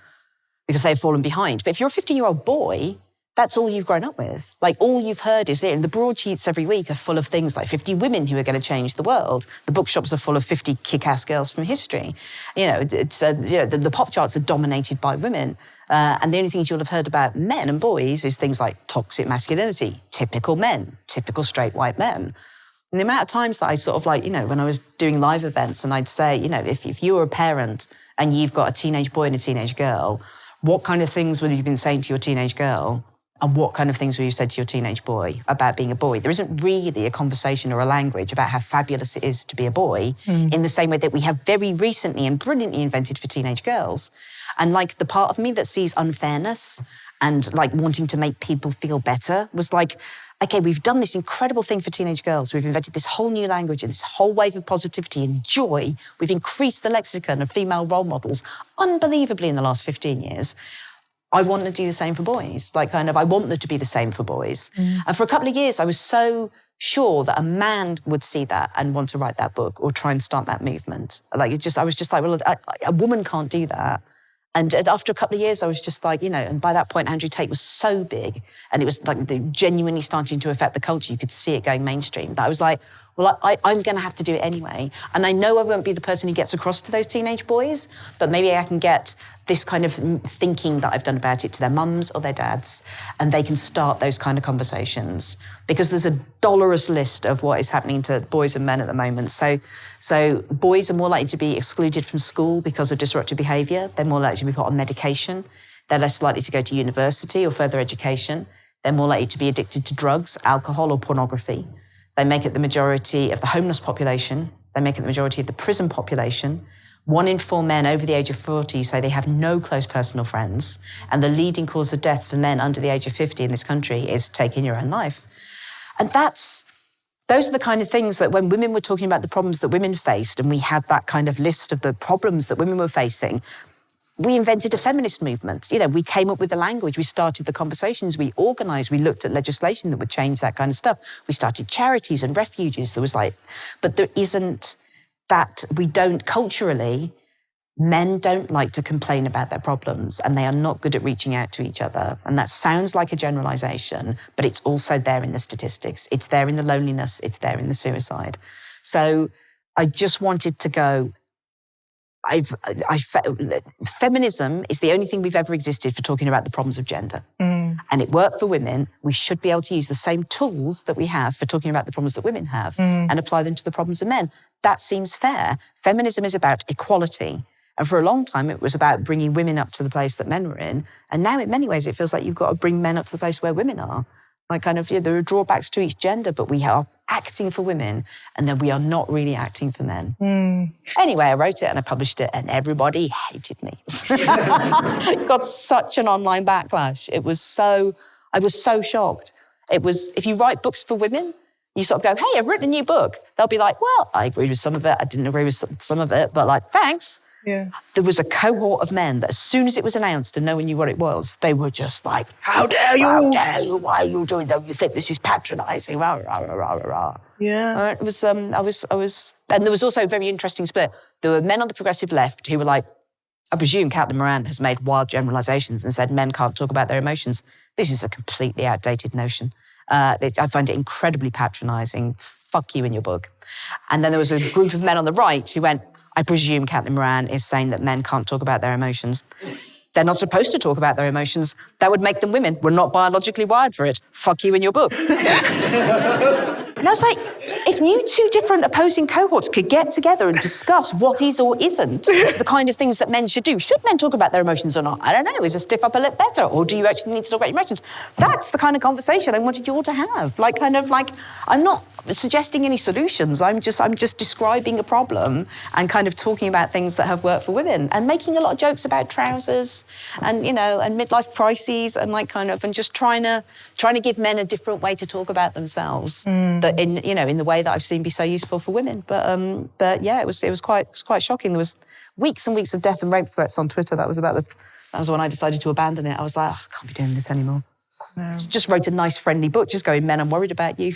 because they've fallen behind. But if you're a 15-year-old boy, that's all you've grown up with. Like, all you've heard is it. And the broadsheets every week are full of things like 50 women who are going to change the world. The bookshops are full of 50 kick-ass girls from history. The pop charts are dominated by women. And the only things you'll have heard about men and boys is things like toxic masculinity, typical men, typical straight white men. And the amount of times that I sort of when I was doing live events and I'd say, if you were a parent and you've got a teenage boy and a teenage girl, what kind of things would you have been saying to your teenage girl? And what kind of things would you said to your teenage boy about being a boy? There isn't really a conversation or a language about how fabulous it is to be a boy in the same way that we have very recently and brilliantly invented for teenage girls. And like the part of me that sees unfairness and like wanting to make people feel better was like, okay, we've done this incredible thing for teenage girls. We've invented this whole new language and this whole wave of positivity and joy. We've increased the lexicon of female role models unbelievably in the last 15 years. I want to do the same for boys. I want them to be the same for boys. And for a couple of years, I was so sure that a man would see that and want to write that book or try and start that movement. I was just like, well, a woman can't do that. And after a couple of years, I was just like, and by that point, Andrew Tate was so big and it was like genuinely starting to affect the culture. You could see it going mainstream. But I was like, well, I'm going to have to do it anyway. And I know I won't be the person who gets across to those teenage boys, but maybe I can get this kind of thinking that I've done about it to their mums or their dads, and they can start those kind of conversations. Because there's a dolorous list of what is happening to boys and men at the moment. So boys are more likely to be excluded from school because of disruptive behaviour. They're more likely to be put on medication. They're less likely to go to university or further education. They're more likely to be addicted to drugs, alcohol or pornography. They make it the majority of the homeless population. They make it the majority of the prison population. 1 in 4 men over the age of 40 say they have no close personal friends. And the leading cause of death for men under the age of 50 in this country is taking your own life. And those are the kind of things that when women were talking about the problems that women faced, and we had that kind of list of the problems that women were facing, we invented a feminist movement. We came up with the language, we started the conversations, we organised, we looked at legislation that would change that kind of stuff. We started charities and refuges. But there isn't that, culturally, men don't like to complain about their problems and they are not good at reaching out to each other. And that sounds like a generalisation, but it's also there in the statistics. It's there in the loneliness, it's there in the suicide. So I just wanted to go, feminism is the only thing we've ever existed for talking about the problems of gender. And it worked for women. We should be able to use the same tools that we have for talking about the problems that women have and apply them to the problems of men. That seems fair. Feminism is about equality. And for a long time, it was about bringing women up to the place that men were in. And now, in many ways, it feels like you've got to bring men up to the place where women are. There are drawbacks to each gender, but we are acting for women, and then we are not really acting for men. Anyway, I wrote it and I published it, and everybody hated me. It got such an online backlash. I was so shocked. It was, if you write books for women, you sort of go, hey, I've written a new book. They'll be like, well, I agreed with some of it. I didn't agree with some of it, but thanks. Yeah. There was a cohort of men that as soon as it was announced and no one knew what it was, they were just like, how dare you? How dare you? Why are you doing that? You think this is patronising? Rah, rah, rah, rah, rah. Yeah. It was, and there was also a very interesting split. There were men on the progressive left who were like, I presume Caitlin Moran has made wild generalisations and said men can't talk about their emotions. This is a completely outdated notion. I find it incredibly patronising. Fuck you in your book. And then there was a group of men on the right who went, I presume Caitlin Moran is saying that men can't talk about their emotions. They're not supposed to talk about their emotions. That would make them women. We're not biologically wired for it. Fuck you in your book. And I was like, if you two different opposing cohorts could get together and discuss what is or isn't the kind of things that men should do, should men talk about their emotions or not? I don't know, is a stiff upper lip better? Or do you actually need to talk about your emotions? That's the kind of conversation I wanted you all to have. I'm not suggesting any solutions. I'm just describing a problem and kind of talking about things that have worked for women and making a lot of jokes about trousers and, and midlife crises and and just trying to give men a different way to talk about themselves that in the way that I've seen be so useful for women. But yeah, it was quite shocking. There was weeks and weeks of death and rape threats on Twitter. That was when I decided to abandon it. I was like, I can't be doing this anymore. No. Just wrote a nice, friendly book, just going, men, I'm worried about you.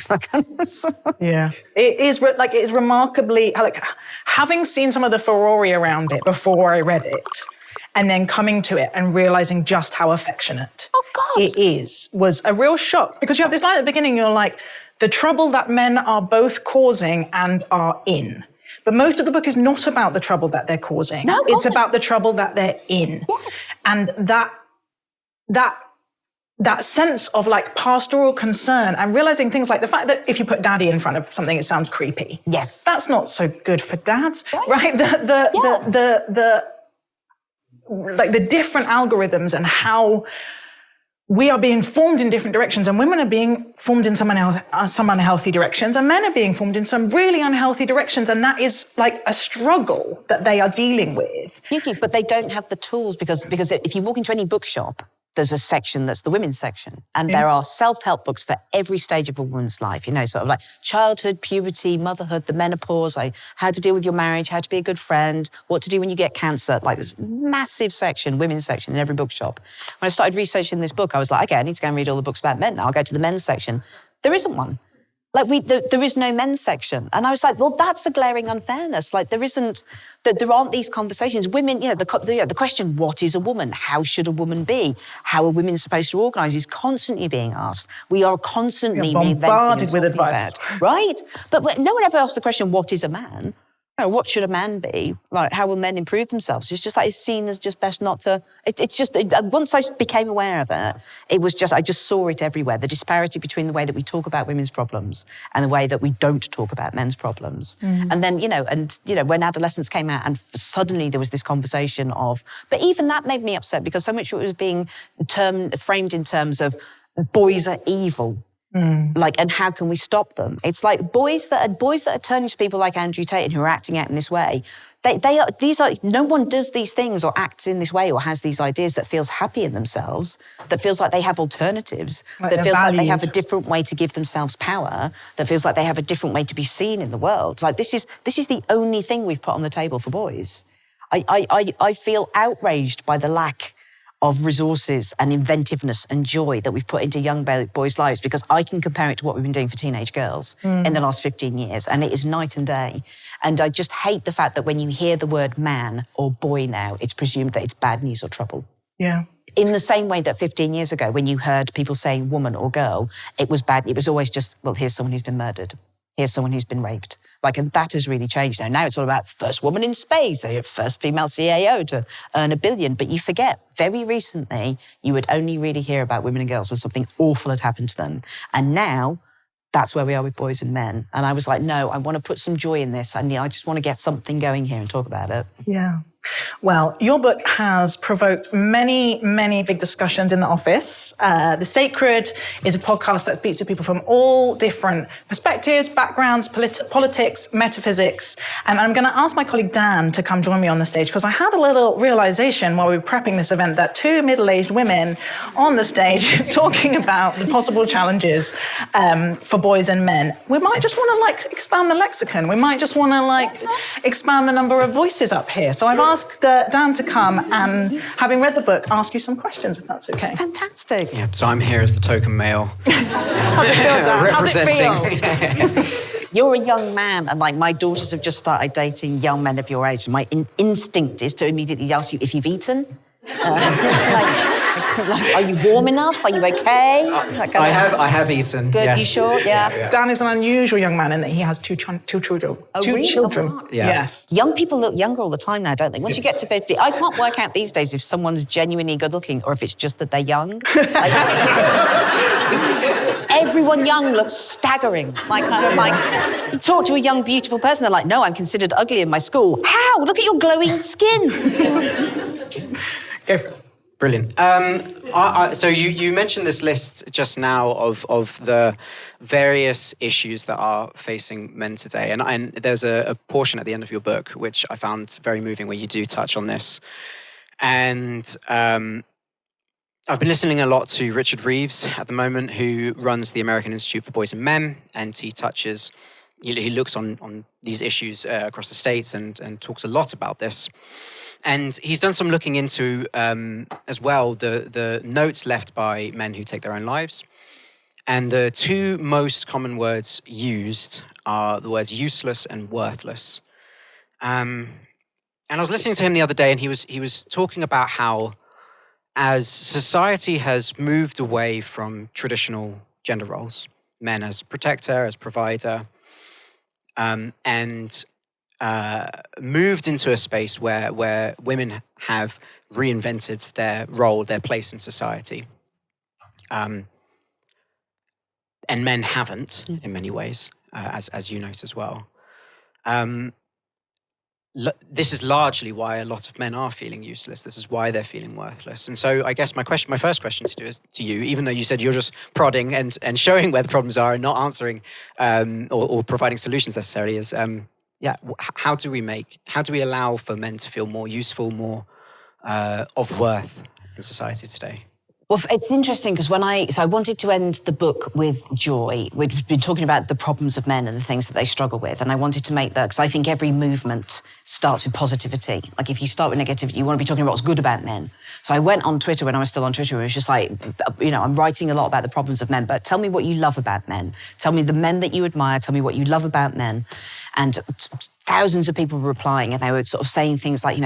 Yeah. It is remarkably, having seen some of the furore around it before I read it, and then coming to it and realizing just how affectionate God. it was a real shock. Because you have this line at the beginning, you're like, the trouble that men are both causing and are in. But most of the book is not about the trouble that they're causing. No, it's about the trouble that they're in. Yes. And that sense of like pastoral concern and realizing things like the fact that if you put daddy in front of something, it sounds creepy. Yes. That's not so good for dads, right? The different algorithms and how we are being formed in different directions, and women are being formed in some unhealthy directions, and men are being formed in some really unhealthy directions, and that is like a struggle that they are dealing with. But they don't have the tools because if you walk into any bookshop, there's a section that's the women's section. And there are self-help books for every stage of a woman's life, sort of like childhood, puberty, motherhood, the menopause, like how to deal with your marriage, how to be a good friend, what to do when you get cancer. Like this massive section, women's section in every bookshop. When I started researching this book, I was like, okay, I need to go and read all the books about men now. I'll go to the men's section. There isn't one. Like there is no men's section. And I was like, well, that's a glaring unfairness. Like there aren't these conversations. Women, the question, what is a woman? How should a woman be? How are women supposed to organise is constantly being asked. We are constantly bombarded with advice. Right? But no one ever asked the question, what is a man? What should a man be? Like, how will men improve themselves? It's just like it's seen as just best not to. Once I became aware of it, I just saw it everywhere. The disparity between the way that we talk about women's problems and the way that we don't talk about men's problems. And then, when adolescence came out and suddenly there was this conversation of, but even that made me upset because so much of it was being framed in terms of boys are evil. And how can we stop them? It's like boys that are turning to people like Andrew Tate and who are acting out in this way. No one does these things or acts in this way or has these ideas that feels happy in themselves, that feels like they have alternatives, that feels like they have a different way to give themselves power, that feels like they have a different way to be seen in the world. Like this is the only thing we've put on the table for boys. I feel outraged by the lack of resources and inventiveness and joy that we've put into young boys' lives because I can compare it to what we've been doing for teenage girls in the last 15 years, and it is night and day. And I just hate the fact that when you hear the word man or boy now, it's presumed that it's bad news or trouble. Yeah. In the same way that 15 years ago, when you heard people saying woman or girl, it was bad. It was always just, well, here's someone who's been murdered. Here's someone who's been raped. And that has really changed now. Now it's all about first woman in space, or first female CAO to earn $1 billion. But you forget, very recently, you would only really hear about women and girls when something awful had happened to them. And now, that's where we are with boys and men. And I was like, no, I want to put some joy in this. And I just want to get something going here and talk about it. Yeah. Well, your book has provoked many, many big discussions in the office. The Sacred is a podcast that speaks to people from all different perspectives, backgrounds, politics, metaphysics. And I'm going to ask my colleague Dan to come join me on the stage because I had a little realization while we were prepping this event that two middle-aged women on the stage talking about the possible challenges for boys and men. We might just want to expand the lexicon. We might just want to expand the number of voices up here. So I've asked Dan to come and, having read the book, ask you some questions, if that's okay. Fantastic. Yeah, so I'm here as the token male. How's it feel, Dan? How's it feel? You're a young man, and my daughters have just started dating young men of your age. My instinct is to immediately ask you if you've eaten. Are you warm enough? Are you okay? I have eaten. Good, yes. You sure? Yeah. Dan is an unusual young man in that he has two children. Oh, two really? children. Oh, yeah. Yes. Young people look younger all the time now, don't they? Once you get to 50, I can't work out these days if someone's genuinely good looking or if it's just that they're young. Everyone young looks staggering. You talk to a young, beautiful person, they're like, no, I'm considered ugly in my school. How? Look at your glowing skin. Go for it. Brilliant. So you mentioned this list just now of the various issues that are facing men today, and there's a portion at the end of your book which I found very moving where you do touch on this. And I've been listening a lot to Richard Reeves at the moment, who runs the American Institute for Boys and Men, and he looks on these issues across the States and talks a lot about this. And he's done some looking into, as well, the notes left by men who take their own lives. And the two most common words used are the words useless and worthless. And I was listening to him the other day, and he was talking about how, as society has moved away from traditional gender roles, men as protector, as provider, and moved into a space where women have reinvented their role, their place in society, and men haven't in many ways, as you note as well. This is largely why a lot of men are feeling useless. This is why they're feeling worthless. And so I guess my first question to you, even though you said you're just prodding and showing where the problems are and not answering or providing solutions necessarily, is how do we allow for men to feel more useful, more of worth in society today? Well, it's interesting because I wanted to end the book with joy. We've been talking about the problems of men and the things that they struggle with. And I wanted to make that, because I think every movement starts with positivity. Like if you start with negativity, you want to be talking about what's good about men. So I went on Twitter when I was still on Twitter. It was just like, I'm writing a lot about the problems of men, but tell me what you love about men. Tell me the men that you admire. Tell me what you love about men. And thousands of people were replying, and they were sort of saying things like,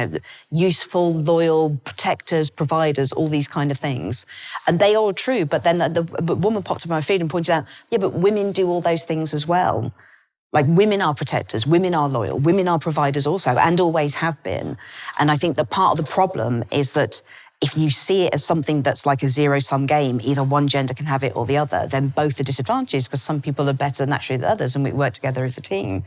useful, loyal, protectors, providers, all these kind of things. And they are all true. But then the woman popped up on my feed and pointed out, yeah, but women do all those things as well. Like women are protectors, women are loyal, women are providers also, and always have been. And I think that part of the problem is that if you see it as something that's like a zero-sum game, either one gender can have it or the other, then both are disadvantaged because some people are better naturally than others, and we work together as a team.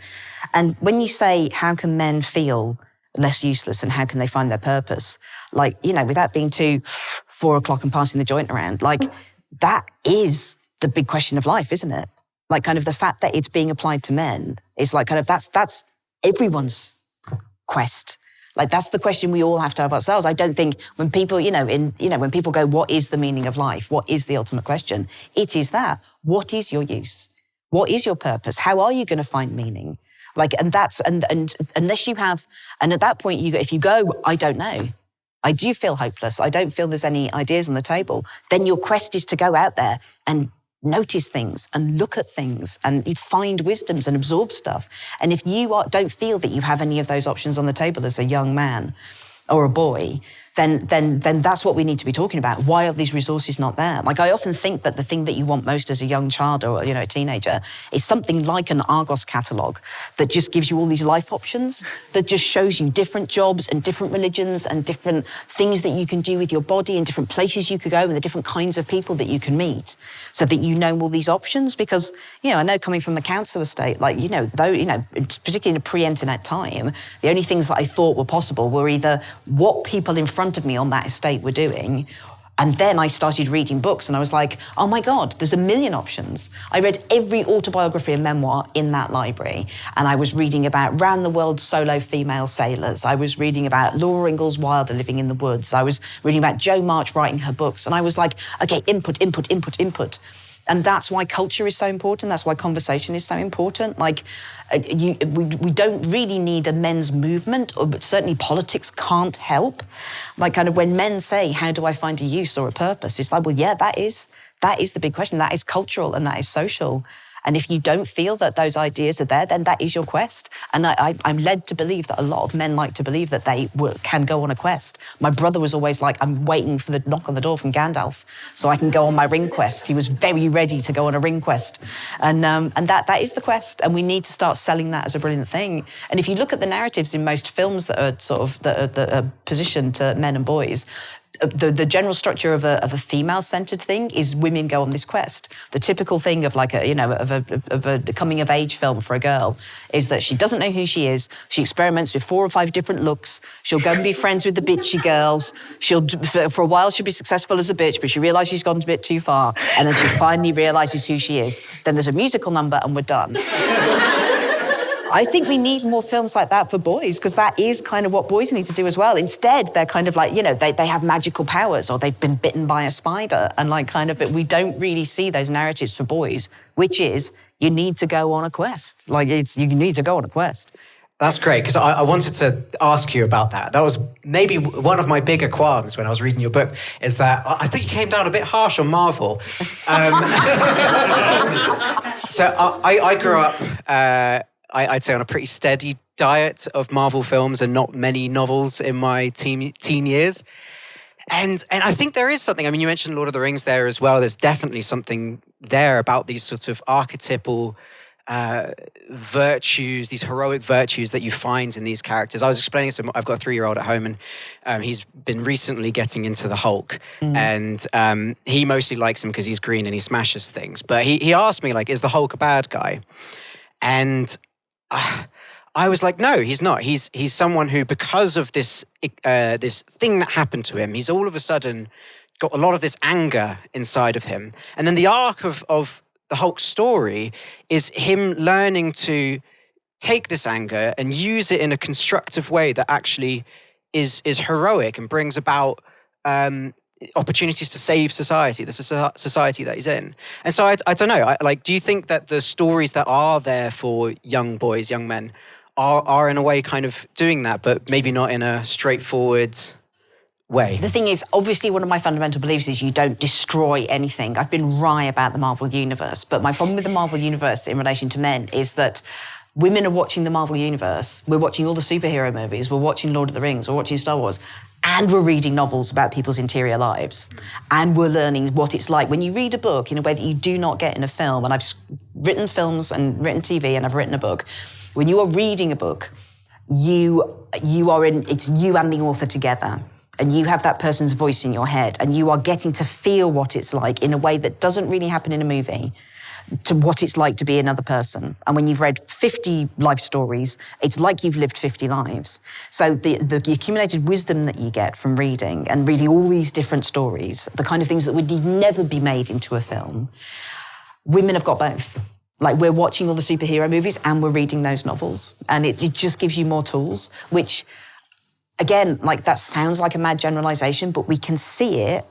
And when you say, how can men feel less useless and how can they find their purpose? Like, without being too 4 o'clock and passing the joint around, like that is the big question of life, isn't it? Like kind of the fact that it's being applied to men is like kind of that's everyone's quest. Like that's the question we all have to have ourselves. I don't think when people, when people go, what is the meaning of life? What is the ultimate question? It is that. What is your use? What is your purpose? How are you going to find meaning? Like, and unless you have, and at that point, if you go, I don't know. I do feel hopeless. I don't feel there's any ideas on the table. Then your quest is to go out there and notice things and look at things and you find wisdoms and absorb stuff. And if you don't feel that you have any of those options on the table as a young man or a boy, then that's what we need to be talking about. Why are these resources not there? Like I often think that the thing that you want most as a young child or a teenager is something like an Argos catalogue that just gives you all these life options, that just shows you different jobs and different religions and different things that you can do with your body and different places you could go and the different kinds of people that you can meet, so that you know all these options. Because I know coming from the council estate, particularly in a pre-internet time, the only things that I thought were possible were either what people in front of me on that estate were doing. And then I started reading books and I was like, oh my God, there's a million options. I read every autobiography and memoir in that library. And I was reading about round the world solo female sailors. I was reading about Laura Ingalls Wilder living in the woods. I was reading about Jo March writing her books. And I was like, okay, input. And that's why culture is so important. That's why conversation is so important. Like, we don't really need a men's movement, but certainly politics can't help. Like, kind of when men say, how do I find a use or a purpose? It's like, well, yeah, that is the big question. That is cultural and that is social. And if you don't feel that those ideas are there, then that is your quest. And I'm led to believe that a lot of men like to believe that they can go on a quest. My brother was always like, I'm waiting for the knock on the door from Gandalf so I can go on my ring quest. He was very ready to go on a ring quest. And that is the quest. And we need to start selling that as a brilliant thing. And if you look at the narratives in most films that are positioned to men and boys, the general structure of a female-centered thing is women go on this quest. The typical thing of like a coming-of-age film for a girl is that she doesn't know who she is. She experiments with 4 or 5 different looks. She'll go and be friends with the bitchy girls. For a while she'll be successful as a bitch, but she realises she's gone a bit too far, and then she finally realises who she is. Then there's a musical number, and we're done. I think we need more films like that for boys, because that is kind of what boys need to do as well. Instead, they're kind of like, they have magical powers or they've been bitten by a spider. And like kind of, we don't really see those narratives for boys, which is you need to go on a quest. You need to go on a quest. That's great, because I wanted to ask you about that. That was maybe one of my bigger qualms when I was reading your book, is that I think you came down a bit harsh on Marvel. So I grew up... I'd say on a pretty steady diet of Marvel films and not many novels in my teen years. And I think there is something, I mean, you mentioned Lord of the Rings there as well. There's definitely something there about these sorts of archetypal virtues, these heroic virtues that you find in these characters. I was explaining to him, I've got a 3-year-old at home, and he's been recently getting into the Hulk. And he mostly likes him because he's green and he smashes things. But he asked me, like, is the Hulk a bad guy? And I was like, no, he's not. He's someone who, because of this thing that happened to him, he's all of a sudden got a lot of this anger inside of him. And then the arc of the Hulk story is him learning to take this anger and use it in a constructive way that actually is heroic and brings about opportunities to save society, the society that he's in. And so I don't know, do you think that the stories that are there for young boys, young men, are in a way kind of doing that, but maybe not in a straightforward way? The thing is, obviously one of my fundamental beliefs is you don't destroy anything. I've been wry about the Marvel Universe, but my problem with the Marvel Universe in relation to men is that women are watching the Marvel Universe, we're watching all the superhero movies, we're watching Lord of the Rings, we're watching Star Wars, and we're reading novels about people's interior lives. And we're learning what it's like. When you read a book in a way that you do not get in a film, and I've written films and written TV and I've written a book, when you are reading a book, it's you and the author together. And you have that person's voice in your head, and you are getting to feel what it's like in a way that doesn't really happen in a movie, to what it's like to be another person. And when you've read 50 life stories, it's like you've lived 50 lives. So the accumulated wisdom that you get from reading and reading all these different stories, the kind of things that would never be made into a film, women have got both. Like, we're watching all the superhero movies and we're reading those novels. And it just gives you more tools, which, again, like, that sounds like a mad generalization, but we can see it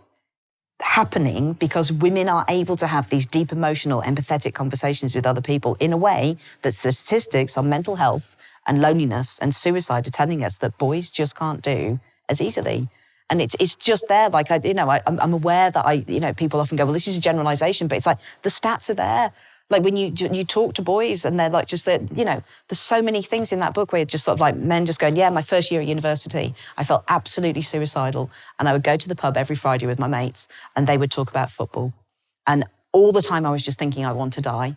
happening because women are able to have these deep, emotional, empathetic conversations with other people in a way that the statistics on mental health and loneliness and suicide are telling us that boys just can't do as easily. And it's just there. Like, I'm aware that people often go, well, this is a generalization, but it's like the stats are there. Like, when you talk to boys and they're like, just that, there's so many things in that book where you're just sort of like men just going, yeah, my first year at university, I felt absolutely suicidal. And I would go to the pub every Friday with my mates and they would talk about football. And all the time I was just thinking I want to die,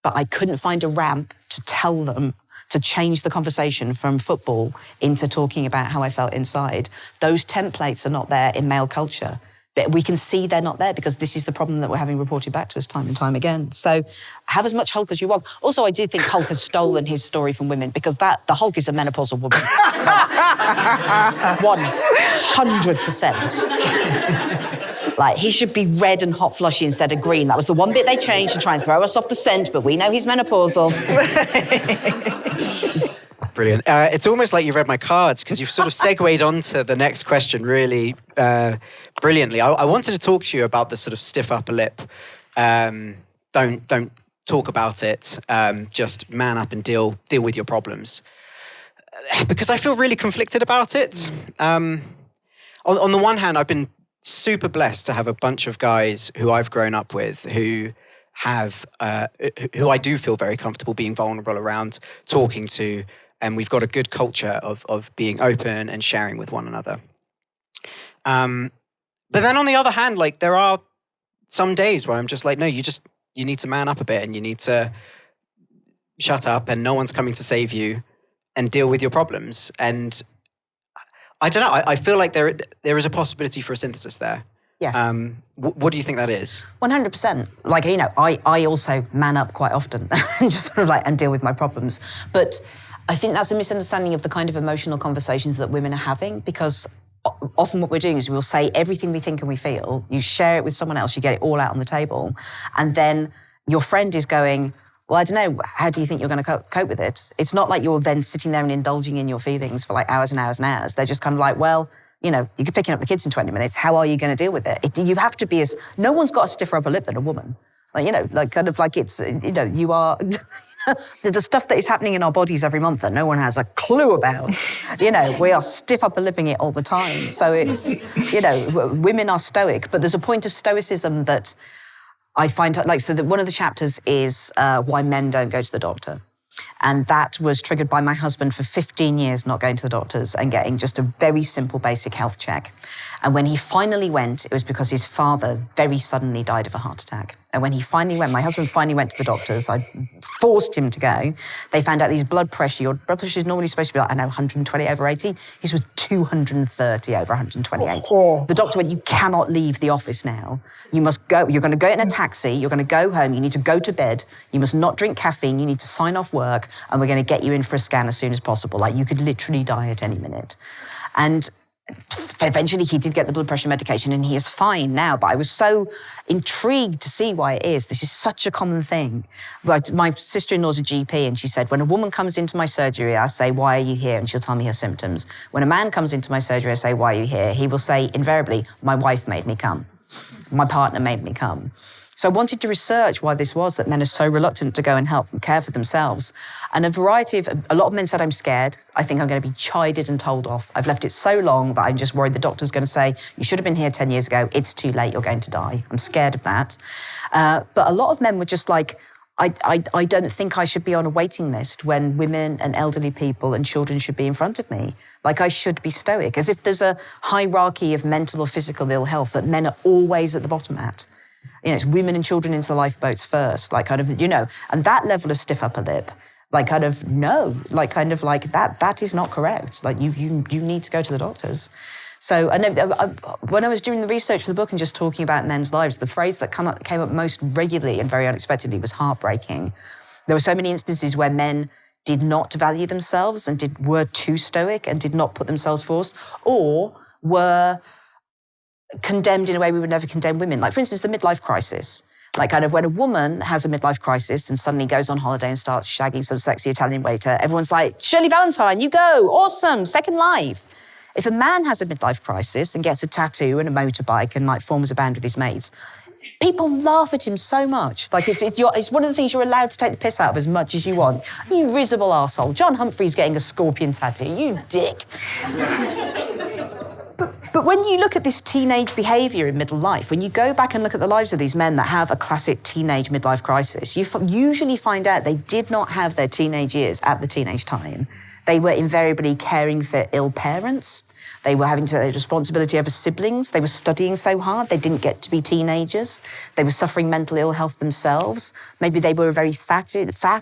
but I couldn't find a ramp to tell them to change the conversation from football into talking about how I felt inside. Those templates are not there in male culture. But we can see they're not there because this is the problem that we're having reported back to us time and time again. So have as much Hulk as you want. Also, I do think Hulk has stolen his story from women because the Hulk is a menopausal woman. 100%. Like, he should be red and hot flushy instead of green. That was the one bit they changed to try and throw us off the scent, but we know he's menopausal. Brilliant. It's almost like you read my cards because you've sort of segued onto the next question really brilliantly. I wanted to talk to you about the sort of stiff upper lip. Don't talk about it. Just man up and deal with your problems. Because I feel really conflicted about it. On the one hand, I've been super blessed to have a bunch of guys who I've grown up with who I do feel very comfortable being vulnerable around, talking to. And we've got a good culture of being open and sharing with one another. But then on the other hand, like, there are some days where I'm just like, no, you need to man up a bit and you need to shut up and no one's coming to save you and deal with your problems. And I don't know, I feel like there is a possibility for a synthesis there. Yes. What do you think that is? 100%. Like, I also man up quite often and just sort of like, and deal with my problems. But I think that's a misunderstanding of the kind of emotional conversations that women are having, because often what we're doing is we'll say everything we think and we feel, you share it with someone else, you get it all out on the table, and then your friend is going, well, I don't know, how do you think you're going to cope with it? It's not like you're then sitting there and indulging in your feelings for like hours and hours and hours. They're just kind of like, well, you're picking up the kids in 20 minutes, how are you going to deal with it? You have to be no one's got a stiffer upper lip than a woman. Like, kind of like it's, you are... the stuff that is happening in our bodies every month that no one has a clue about. We are stiff upper lipping it all the time. So it's, women are stoic, but there's a point of stoicism that I find, like, so that one of the chapters is why men don't go to the doctor. And that was triggered by my husband for 15 years not going to the doctors and getting just a very simple basic health check. And when he finally went, it was because his father very suddenly died of a heart attack. And when he finally went, my husband finally went to the doctors. I forced him to go. They found out his blood pressure, your blood pressure is normally supposed to be like, 120 over 80. His was 230 over 128. Oh. The doctor went, you cannot leave the office now. You must go. You're going to go in a taxi. You're going to go home. You need to go to bed. You must not drink caffeine. You need to sign off work. And we're going to get you in for a scan as soon as possible. Like, you could literally die at any minute. And eventually he did get the blood pressure medication and he is fine now. But I was so intrigued to see why it is. This is such a common thing. Like, my sister-in-law's a GP and she said, when a woman comes into my surgery, I say, why are you here? And she'll tell me her symptoms. When a man comes into my surgery, I say, why are you here? He will say invariably, my wife made me come. My partner made me come. So I wanted to research why this was, that men are so reluctant to go and help and care for themselves. And a lot of men said, I'm scared. I think I'm going to be chided and told off. I've left it so long that I'm just worried the doctor's going to say, you should have been here 10 years ago. It's too late. You're going to die. I'm scared of that. But a lot of men were just like, I don't think I should be on a waiting list when women and elderly people and children should be in front of me. Like, I should be stoic, as if there's a hierarchy of mental or physical ill health that men are always at the bottom at. You know, it's women and children into the lifeboats first, like, kind of, you know, and that level of stiff upper lip, like, kind of, no, like, kind of like that is not correct. Like, you need to go to the doctors. So, and when I was doing the research for the book and just talking about men's lives, the phrase that came up most regularly and very unexpectedly was heartbreaking. There were so many instances where men did not value themselves and were too stoic and did not put themselves first, or were condemned in a way we would never condemn women. Like, for instance, the midlife crisis. Like, kind of when a woman has a midlife crisis and suddenly goes on holiday and starts shagging some sexy Italian waiter, everyone's like, Shirley Valentine, you go, awesome, second life. If a man has a midlife crisis and gets a tattoo and a motorbike and, like, forms a band with his mates, people laugh at him so much. Like, it's one of the things you're allowed to take the piss out of as much as you want. You risible arsehole. John Humphrey's getting a scorpion tattoo, you dick. But when you look at this teenage behaviour in middle life, when you go back and look at the lives of these men that have a classic teenage midlife crisis, you usually find out they did not have their teenage years at the teenage time. They were invariably caring for ill parents. They were having to take responsibility over siblings. They were studying so hard, they didn't get to be teenagers. They were suffering mental ill health themselves. Maybe they were a very fat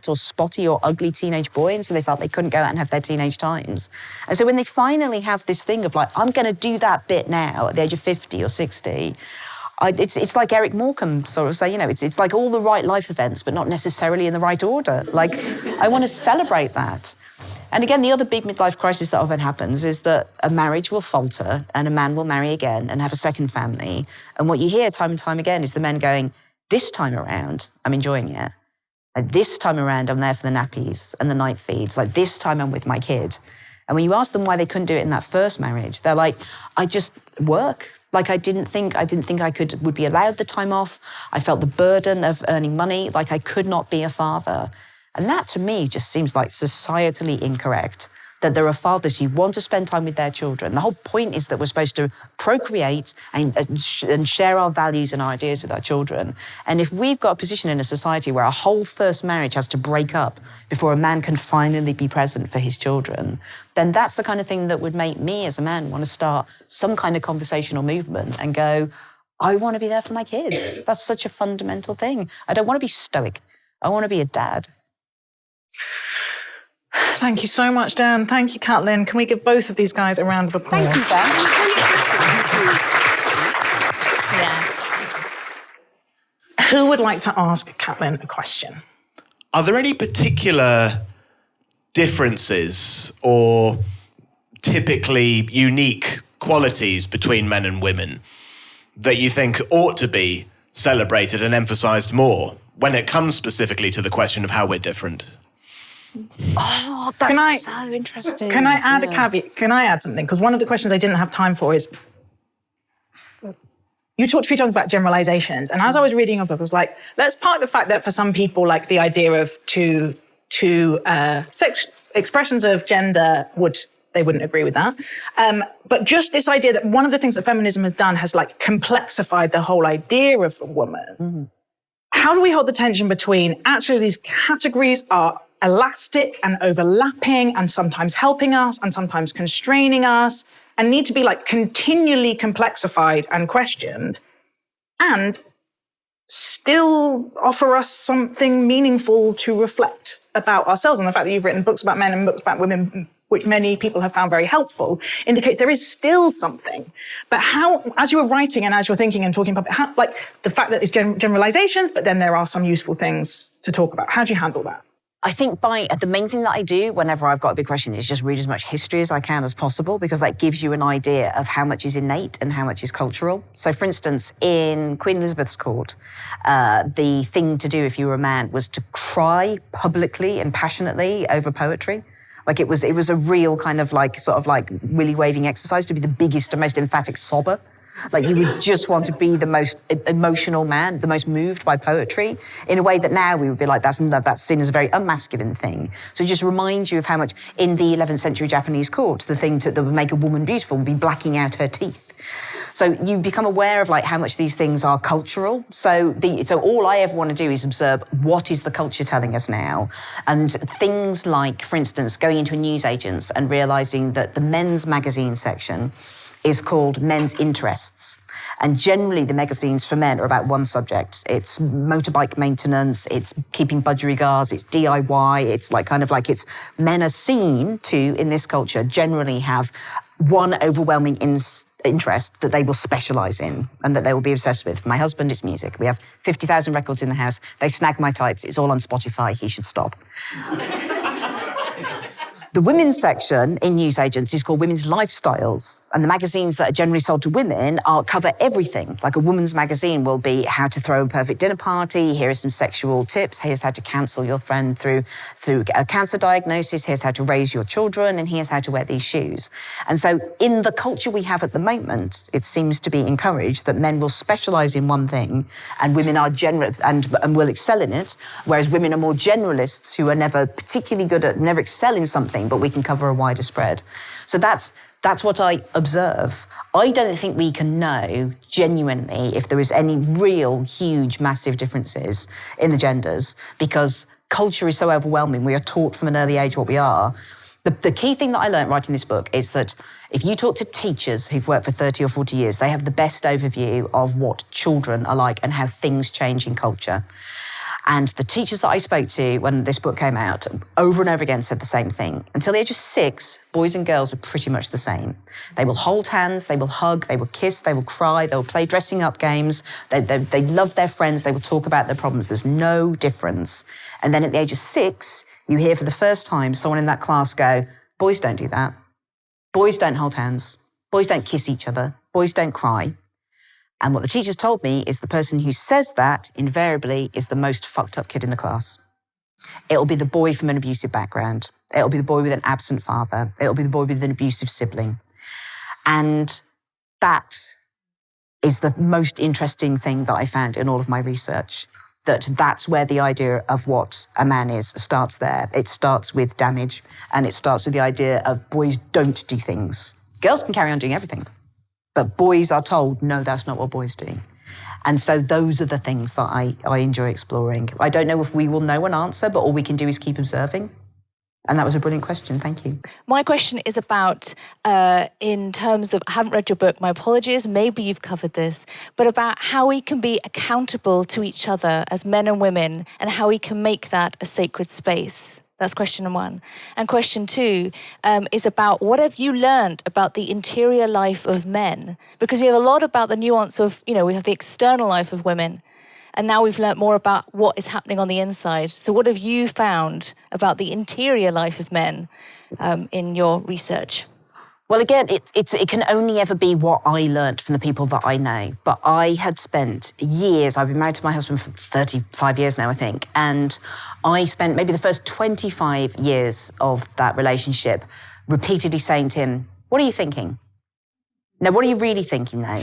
or spotty or ugly teenage boy, and so they felt they couldn't go out and have their teenage times. And so when they finally have this thing of, like, I'm going to do that bit now at the age of 50 or 60, it's like Eric Morecambe sort of say, you know, it's like all the right life events, but not necessarily in the right order. Like, I want to celebrate that. And again, the other big midlife crisis that often happens is that a marriage will falter and a man will marry again and have a second family. And what you hear time and time again is the men going, this time around, I'm enjoying it. Like, this time around, I'm there for the nappies and the night feeds. Like, this time I'm with my kid. And when you ask them why they couldn't do it in that first marriage, they're like, I just work. Like, I didn't think I would be allowed the time off. I felt the burden of earning money. Like, I could not be a father. And that, to me, just seems like societally incorrect, that there are fathers who want to spend time with their children. The whole point is that we're supposed to procreate and share our values and our ideas with our children. And if we've got a position in a society where a whole first marriage has to break up before a man can finally be present for his children, then that's the kind of thing that would make me as a man want to start some kind of conversational movement and go, I want to be there for my kids. That's such a fundamental thing. I don't want to be stoic. I want to be a dad. Thank you so much, Dan. Thank you, Caitlin. Can we give both of these guys a round of applause? Thank you, Dan. Yeah. Who would like to ask Caitlin a question? Are there any particular differences or typically unique qualities between men and women that you think ought to be celebrated and emphasised more when it comes specifically to the question of how we're different? Oh, that's so interesting. Can I add a caveat? Can I add something? Because one of the questions I didn't have time for is, you talked a few times about generalizations, and as I was reading your book, I was like, let's park the fact that for some people, like, the idea of two expressions of gender they wouldn't agree with that. But just this idea that one of the things that feminism has done has, like, complexified the whole idea of a woman. Mm-hmm. How do we hold the tension between actually these categories are elastic and overlapping and sometimes helping us and sometimes constraining us and need to be like continually complexified and questioned and still offer us something meaningful to reflect about ourselves. And the fact that you've written books about men and books about women, which many people have found very helpful, indicates there is still something. But how, as you were writing and as you're thinking and talking about, how, like the fact that it's generalizations, but then there are some useful things to talk about. How do you handle that? I think the main thing that I do whenever I've got a big question is just read as much history as I can as possible, because that gives you an idea of how much is innate and how much is cultural. So for instance, in Queen Elizabeth's court, the thing to do if you were a man was to cry publicly and passionately over poetry. Like it was a real kind of like, sort of like willy waving exercise to be the biggest and most emphatic sobber. Like you would just want to be the most emotional man, the most moved by poetry, in a way that now we would be like, that's seen as a very unmasculine thing. So it just reminds you of how much in the 11th century Japanese court, the thing that would make a woman beautiful would be blacking out her teeth. So you become aware of like how much these things are cultural. So all I ever want to do is observe what is the culture telling us now. And things like, for instance, going into a newsagent's and realizing that the men's magazine section is called Men's Interests. And generally the magazines for men are about one subject. It's motorbike maintenance, it's keeping budgerigars, it's DIY, it's like kind of like it's men are seen to, in this culture, generally have one overwhelming interest that they will specialise in and that they will be obsessed with. For my husband, it's music. We have 50,000 records in the house. They snag my types. It's all on Spotify. He should stop. The women's section in newsagents is called Women's Lifestyles, and the magazines that are generally sold to women cover everything. Like a woman's magazine will be how to throw a perfect dinner party, here are some sexual tips, here's how to counsel your friend through a cancer diagnosis, here's how to raise your children, and here's how to wear these shoes. And so in the culture we have at the moment, it seems to be encouraged that men will specialise in one thing and women are and will excel in it, whereas women are more generalists who are never particularly good at, never excel in something, but we can cover a wider spread. So that's what I observe. I don't think we can know genuinely if there is any real, huge, massive differences in the genders, because culture is so overwhelming. We are taught from an early age what we are. The key thing that I learned writing this book is that if you talk to teachers who've worked for 30 or 40 years, they have the best overview of what children are like and how things change in culture. And the teachers that I spoke to when this book came out, over and over again said the same thing. Until the age of 6, boys and girls are pretty much the same. They will hold hands, they will hug, they will kiss, they will cry, they will play dressing up games, they love their friends, they will talk about their problems. There's no difference. And then at the age of 6, you hear for the first time someone in that class go, boys don't do that. Boys don't hold hands. Boys don't kiss each other. Boys don't cry. And what the teachers told me is the person who says that invariably is the most fucked up kid in the class. It'll be the boy from an abusive background. It'll be the boy with an absent father. It'll be the boy with an abusive sibling. And that is the most interesting thing that I found in all of my research, that's where the idea of what a man is starts there. It starts with damage, and it starts with the idea of boys don't do things. Girls can carry on doing everything. But boys are told, no, that's not what boys do. And so those are the things that I enjoy exploring. I don't know if we will know an answer, but all we can do is keep observing. And that was a brilliant question. Thank you. My question is about, in terms of, I haven't read your book, my apologies, maybe you've covered this, but about how we can be accountable to each other as men and women and how we can make that a sacred space. That's question 1. And question 2 is about what have you learned about the interior life of men? Because we have a lot about the nuance of, we have the external life of women, and now we've learnt more about what is happening on the inside. So what have you found about the interior life of men in your research? Well, again, it can only ever be what I learnt from the people that I know. But I had spent years, I've been married to my husband for 35 years now, I think, and I spent maybe the first 25 years of that relationship repeatedly saying to him, what are you thinking? No, what are you really thinking though?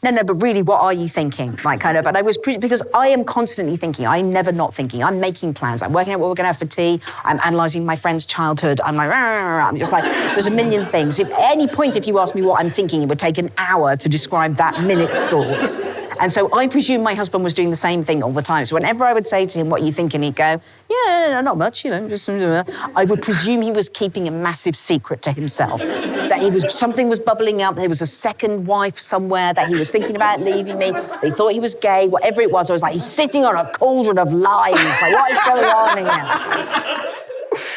No, but really, what are you thinking? Like kind of, and I was, because I am constantly thinking, I'm never not thinking. I'm making plans. I'm working out what we're going to have for tea. I'm analysing my friend's childhood. I'm like, I'm just like, there's a million things. At any point, if you ask me what I'm thinking, it would take an hour to describe that minute's thoughts. And so I presume my husband was doing the same thing all the time. So whenever I would say to him, what are you thinking? He'd go, yeah, no, not much, just... I would presume he was keeping a massive secret to himself. That something was bubbling up, there was a second wife somewhere, that he was thinking about leaving me, they thought he was gay, whatever it was. I was like, he's sitting on a cauldron of lies. Like, what is going on here?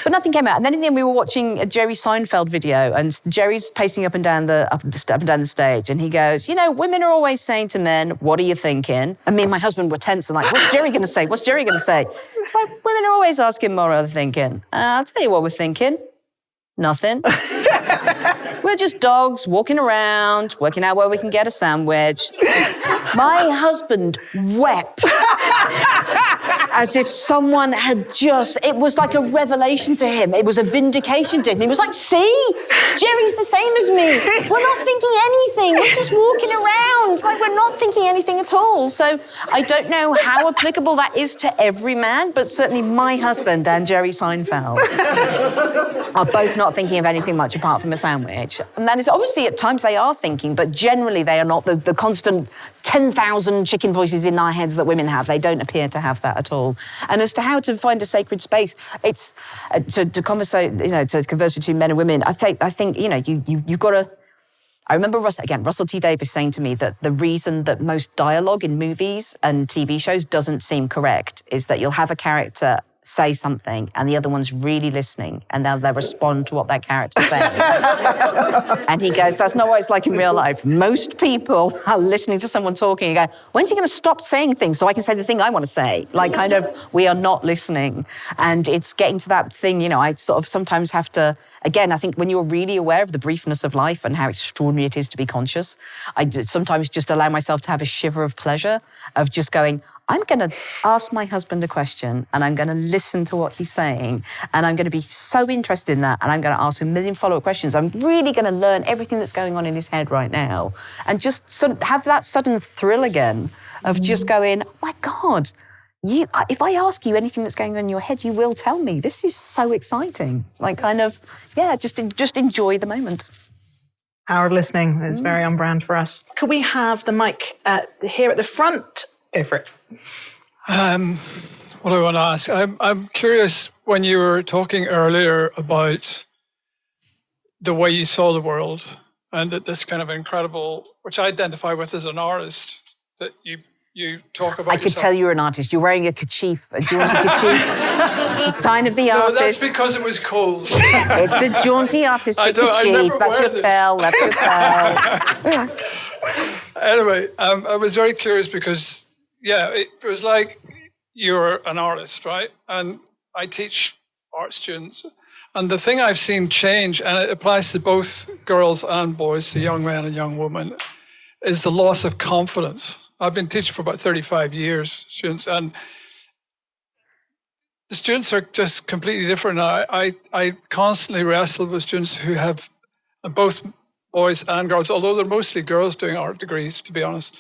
But nothing came out. And then in the end, we were watching a Jerry Seinfeld video, and Jerry's pacing up and down the stage, and he goes, women are always saying to men, what are you thinking? And me and my husband were tense and like, what's Jerry going to say? What's Jerry going to say? It's like, women are always asking what are they thinking. I'll tell you what we're thinking. Nothing. We're just dogs walking around, working out where we can get a sandwich. My husband wept as if someone had it was like a revelation to him. It was a vindication to him. He was like, see, Jerry's the same as me. We're not thinking anything. We're just walking around. Like, we're not thinking anything at all. So I don't know how applicable that is to every man, but certainly my husband and Jerry Seinfeld are both not thinking of anything much apart from a sandwich. And that is obviously at times they are thinking, but generally they are not the constant 10,000 chicken voices in our heads that women have. They don't appear to have that at all. And as to how to find a sacred space, it's to converse between men and women. I think you've got to. I remember Russell T Davies saying to me that the reason that most dialogue in movies and TV shows doesn't seem correct is that you'll have a character say something and the other one's really listening and they'll respond to what that character's saying. And he goes, that's not what it's like in real life. Most people are listening to someone talking and go, when's he going to stop saying things so I can say the thing I want to say? Like, kind of, we are not listening. And it's getting to that thing, I sort of sometimes have to, again, I think when you're really aware of the briefness of life and how extraordinary it is to be conscious, I sometimes just allow myself to have a shiver of pleasure of just going, I'm going to ask my husband a question and I'm going to listen to what he's saying and I'm going to be so interested in that and I'm going to ask him a million follow-up questions. I'm really going to learn everything that's going on in his head right now and just have that sudden thrill again of just going, oh my God, if I ask you anything that's going on in your head, you will tell me. This is so exciting. Like, kind of, just enjoy the moment. Power of listening is very on brand for us. Could we have the mic here at the front? Go for it. What I want to ask, I'm curious, when you were talking earlier about the way you saw the world and that this kind of incredible, which I identify with as an artist, that you talk about. I could tell you're an artist. You're wearing a kerchief. Do you want a kerchief? It's the sign of the artist. No, that's because it was cold. It's a jaunty artistic kerchief. That's your tell. That's your tell. Anyway, I was very curious because, it was like you're an artist, right? And I teach art students. And the thing I've seen change, and it applies to both girls and boys, to young men and young women, is the loss of confidence. I've been teaching for about 35 years, students, and the students are just completely different now. I constantly wrestle with students who have, both boys and girls, although they're mostly girls doing art degrees, to be honest.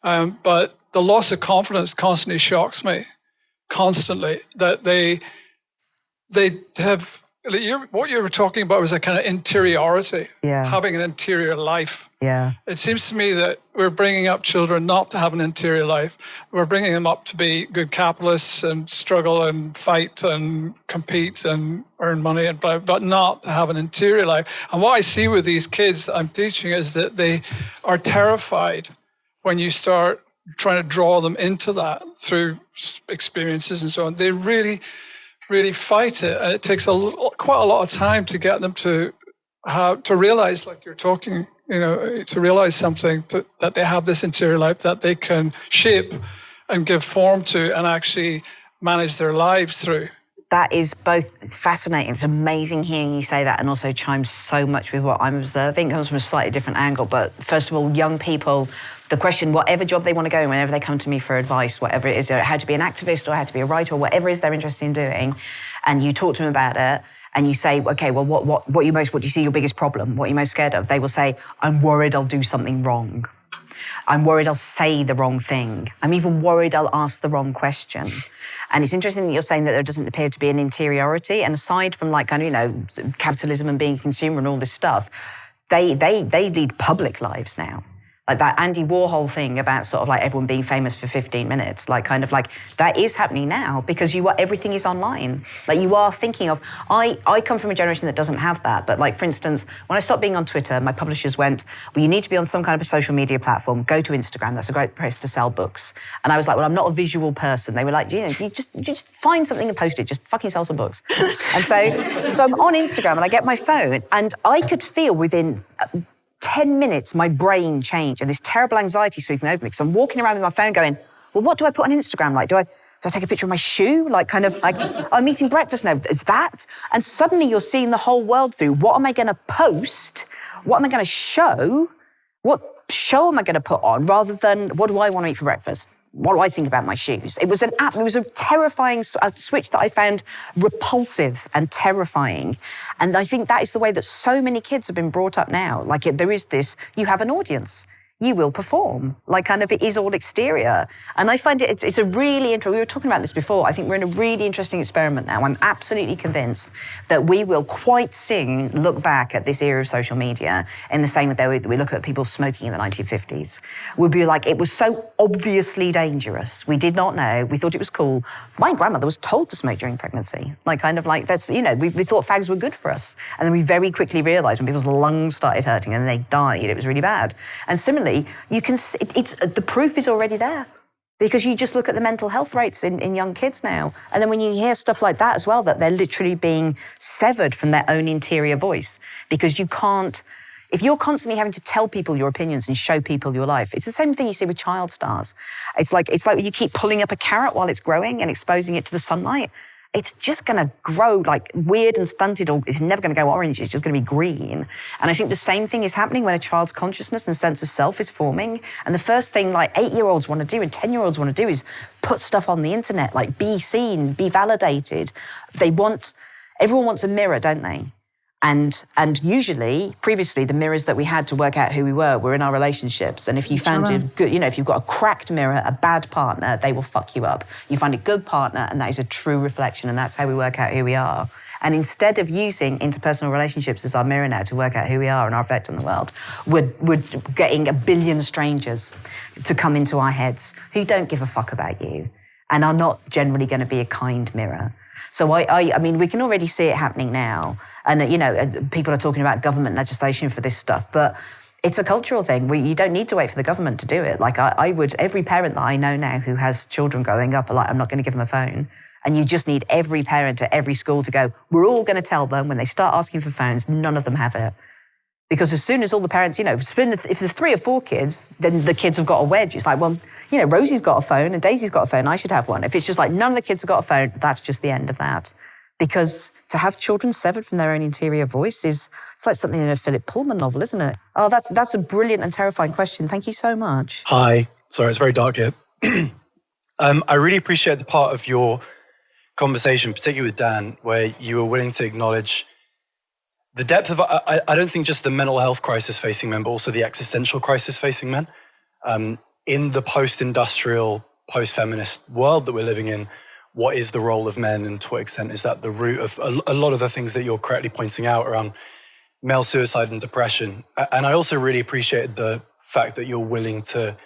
But the loss of confidence constantly shocks me, constantly, that they have, what you were talking about was a kind of interiority, having an interior life. Yeah. It seems to me that we're bringing up children not to have an interior life. We're bringing them up to be good capitalists and struggle and fight and compete and earn money and blah, but not to have an interior life. And what I see with these kids I'm teaching is that they are terrified when you start trying to draw them into that through experiences and so on. They really, really fight it. And it takes quite a lot of time to get them to realize, like you're talking, to realize something, that they have this interior life that they can shape and give form to and actually manage their lives through. That is both fascinating. It's amazing hearing you say that and also chimes so much with what I'm observing. It comes from a slightly different angle. But first of all, young people, the question, whatever job they want to go in, whenever they come to me for advice, whatever it is, how to be an activist or how to be a writer or whatever it is they're interested in doing, and you talk to them about it, and you say, okay, well, what do you see your biggest problem? What are you most scared of? They will say, I'm worried I'll do something wrong. I'm worried I'll say the wrong thing. I'm even worried I'll ask the wrong question. And it's interesting that you're saying that there doesn't appear to be an interiority. And aside from capitalism and being a consumer and all this stuff, they lead public lives now. Like that Andy Warhol thing about sort of like everyone being famous for 15 minutes, like kind of like that is happening now because everything is online. Like you are thinking of, I come from a generation that doesn't have that. But like, for instance, when I stopped being on Twitter, my publishers went, well, you need to be on some kind of a social media platform, go to Instagram. That's a great place to sell books. And I was like, well, I'm not a visual person. They were like, you just find something and post it, just fucking sell some books. And so I'm on Instagram and I get my phone and I could feel within 10 minutes, my brain changed and this terrible anxiety sweeping over me because I'm walking around with my phone going, well, what do I put on Instagram? Like, do I take a picture of my shoe? Like, kind of like, I'm eating breakfast now. Is that? And suddenly you're seeing the whole world through. What am I going to post? What am I going to show? What show am I going to put on rather than what do I want to eat for breakfast? What do I think about my shoes? It was a terrifying switch that I found repulsive and terrifying. And I think that is the way that so many kids have been brought up now. Like there is this, you have an audience. You will perform. Like kind of it is all exterior. And I find it's a really interesting, we were talking about this before, I think we're in a really interesting experiment now. I'm absolutely convinced that we will quite soon look back at this era of social media in the same way that we look at people smoking in the 1950s. We'll be like, it was so obviously dangerous. We did not know. We thought it was cool. My grandmother was told to smoke during pregnancy. Like kind of like, that's, you know, we thought fags were good for us. And then we very quickly realised when people's lungs started hurting and they died, it was really bad. And similarly, you can the proof is already there because you just look at the mental health rates in young kids now. And then when you hear stuff like that as well, that they're literally being severed from their own interior voice because you can't, if you're constantly having to tell people your opinions and show people your life, it's the same thing you see with child stars. It's like you keep pulling up a carrot while it's growing and exposing it to the sunlight. It's just going to grow like weird and stunted, or it's never going to go orange, it's just going to be green. And I think the same thing is happening when a child's consciousness and sense of self is forming. And the first thing like 8-year-olds want to do and 10-year-olds want to do is put stuff on the internet, like be seen, be validated. Everyone wants a mirror, don't they? And usually, previously, the mirrors that we had to work out who we were in our relationships. And if you found a good, if you've got a cracked mirror, a bad partner, they will fuck you up. You find a good partner, and that is a true reflection, and that's how we work out who we are. And instead of using interpersonal relationships as our mirror now to work out who we are and our effect on the world, we're getting a billion strangers to come into our heads who don't give a fuck about you and are not generally going to be a kind mirror. So I mean, we can already see it happening now. And, people are talking about government legislation for this stuff, but it's a cultural thing. You don't need to wait for the government to do it. Like every parent that I know now who has children growing up are like, I'm not going to give them a phone. And you just need every parent at every school to go, we're all going to tell them when they start asking for phones, none of them have it. Because as soon as all the parents, if there's 3 or 4 kids, then the kids have got a wedge. It's like, well, Rosie's got a phone and Daisy's got a phone, I should have one. If it's just like none of the kids have got a phone, that's just the end of that. Because to have children severed from their own interior voice it's like something in a Philip Pullman novel, isn't it? Oh, that's a brilliant and terrifying question. Thank you so much. Hi. Sorry, it's very dark here. I really appreciate the part of your conversation, particularly with Dan, where you were willing to acknowledge the depth of, I don't think just the mental health crisis facing men, but also the existential crisis facing men. In the post-industrial, post-feminist world that we're living in, what is the role of men and to what extent is that the root of a lot of the things that you're correctly pointing out around male suicide and depression? And I also really appreciated the fact that you're willing to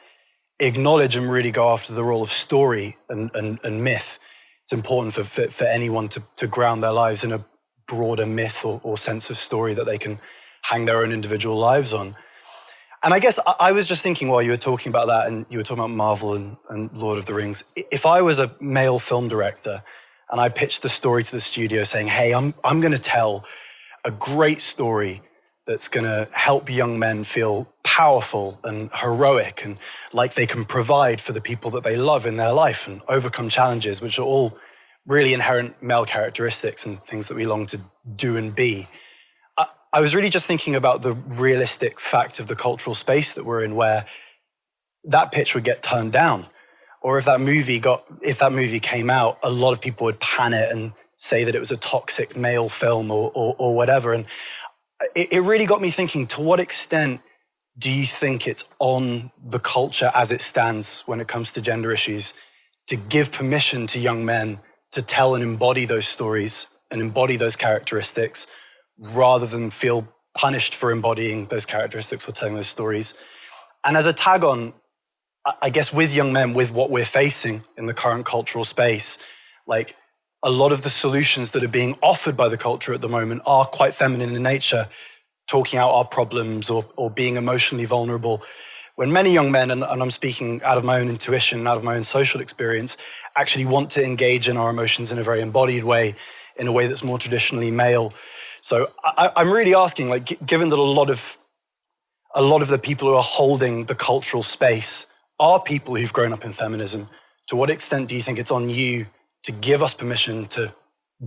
acknowledge and really go after the role of story and myth. It's important for anyone to ground their lives in a broader myth or sense of story that they can hang their own individual lives on. And I guess I was just thinking while you were talking about that, and you were talking about Marvel and Lord of the Rings, if I was a male film director and I pitched the story to the studio saying, hey, I'm going to tell a great story that's going to help young men feel powerful and heroic and like they can provide for the people that they love in their life and overcome challenges, which are all really inherent male characteristics and things that we long to do and be. I was really just thinking about the realistic fact of the cultural space that we're in, where that pitch would get turned down. Or if that movie came out, a lot of people would pan it and say that it was a toxic male film or whatever. And it really got me thinking, to what extent do you think it's on the culture as it stands when it comes to gender issues to give permission to young men to tell and embody those stories and embody those characteristics, rather than feel punished for embodying those characteristics or telling those stories? And as a tag on, I guess with young men, with what we're facing in the current cultural space, like a lot of the solutions that are being offered by the culture at the moment are quite feminine in nature, talking out our problems or being emotionally vulnerable. When many young men, and I'm speaking out of my own intuition, out of my own social experience, actually want to engage in our emotions in a very embodied way, in a way that's more traditionally male. So I'm really asking, like, given that a lot of the people who are holding the cultural space are people who've grown up in feminism, to what extent do you think it's on you to give us permission to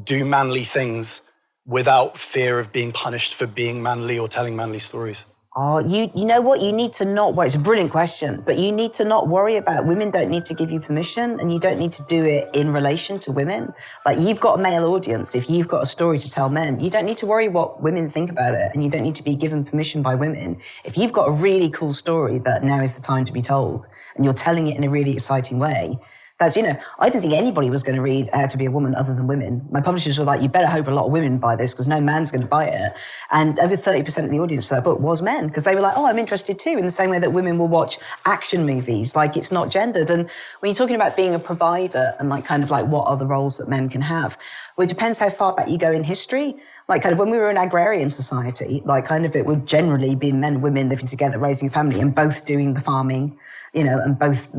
do manly things without fear of being punished for being manly or telling manly stories? Oh, you know what? You need to not worry. It's a brilliant question, but you need to not worry about, women don't need to give you permission, and you don't need to do it in relation to women. Like, you've got a male audience. If you've got a story to tell men, you don't need to worry what women think about it, and you don't need to be given permission by women. If you've got a really cool story that now is the time to be told, and you're telling it in a really exciting way, that's, I didn't think anybody was going to read How to Be a Woman other than women. My publishers were like, you better hope a lot of women buy this because no man's going to buy it. And over 30% of the audience for that book was men, because they were like, oh, I'm interested too, in the same way that women will watch action movies. Like, it's not gendered. And when you're talking about being a provider and what are the roles that men can have, well, it depends how far back you go in history. Like, kind of when we were an agrarian society, it would generally be men and women living together, raising a family, and both doing the farming, and both,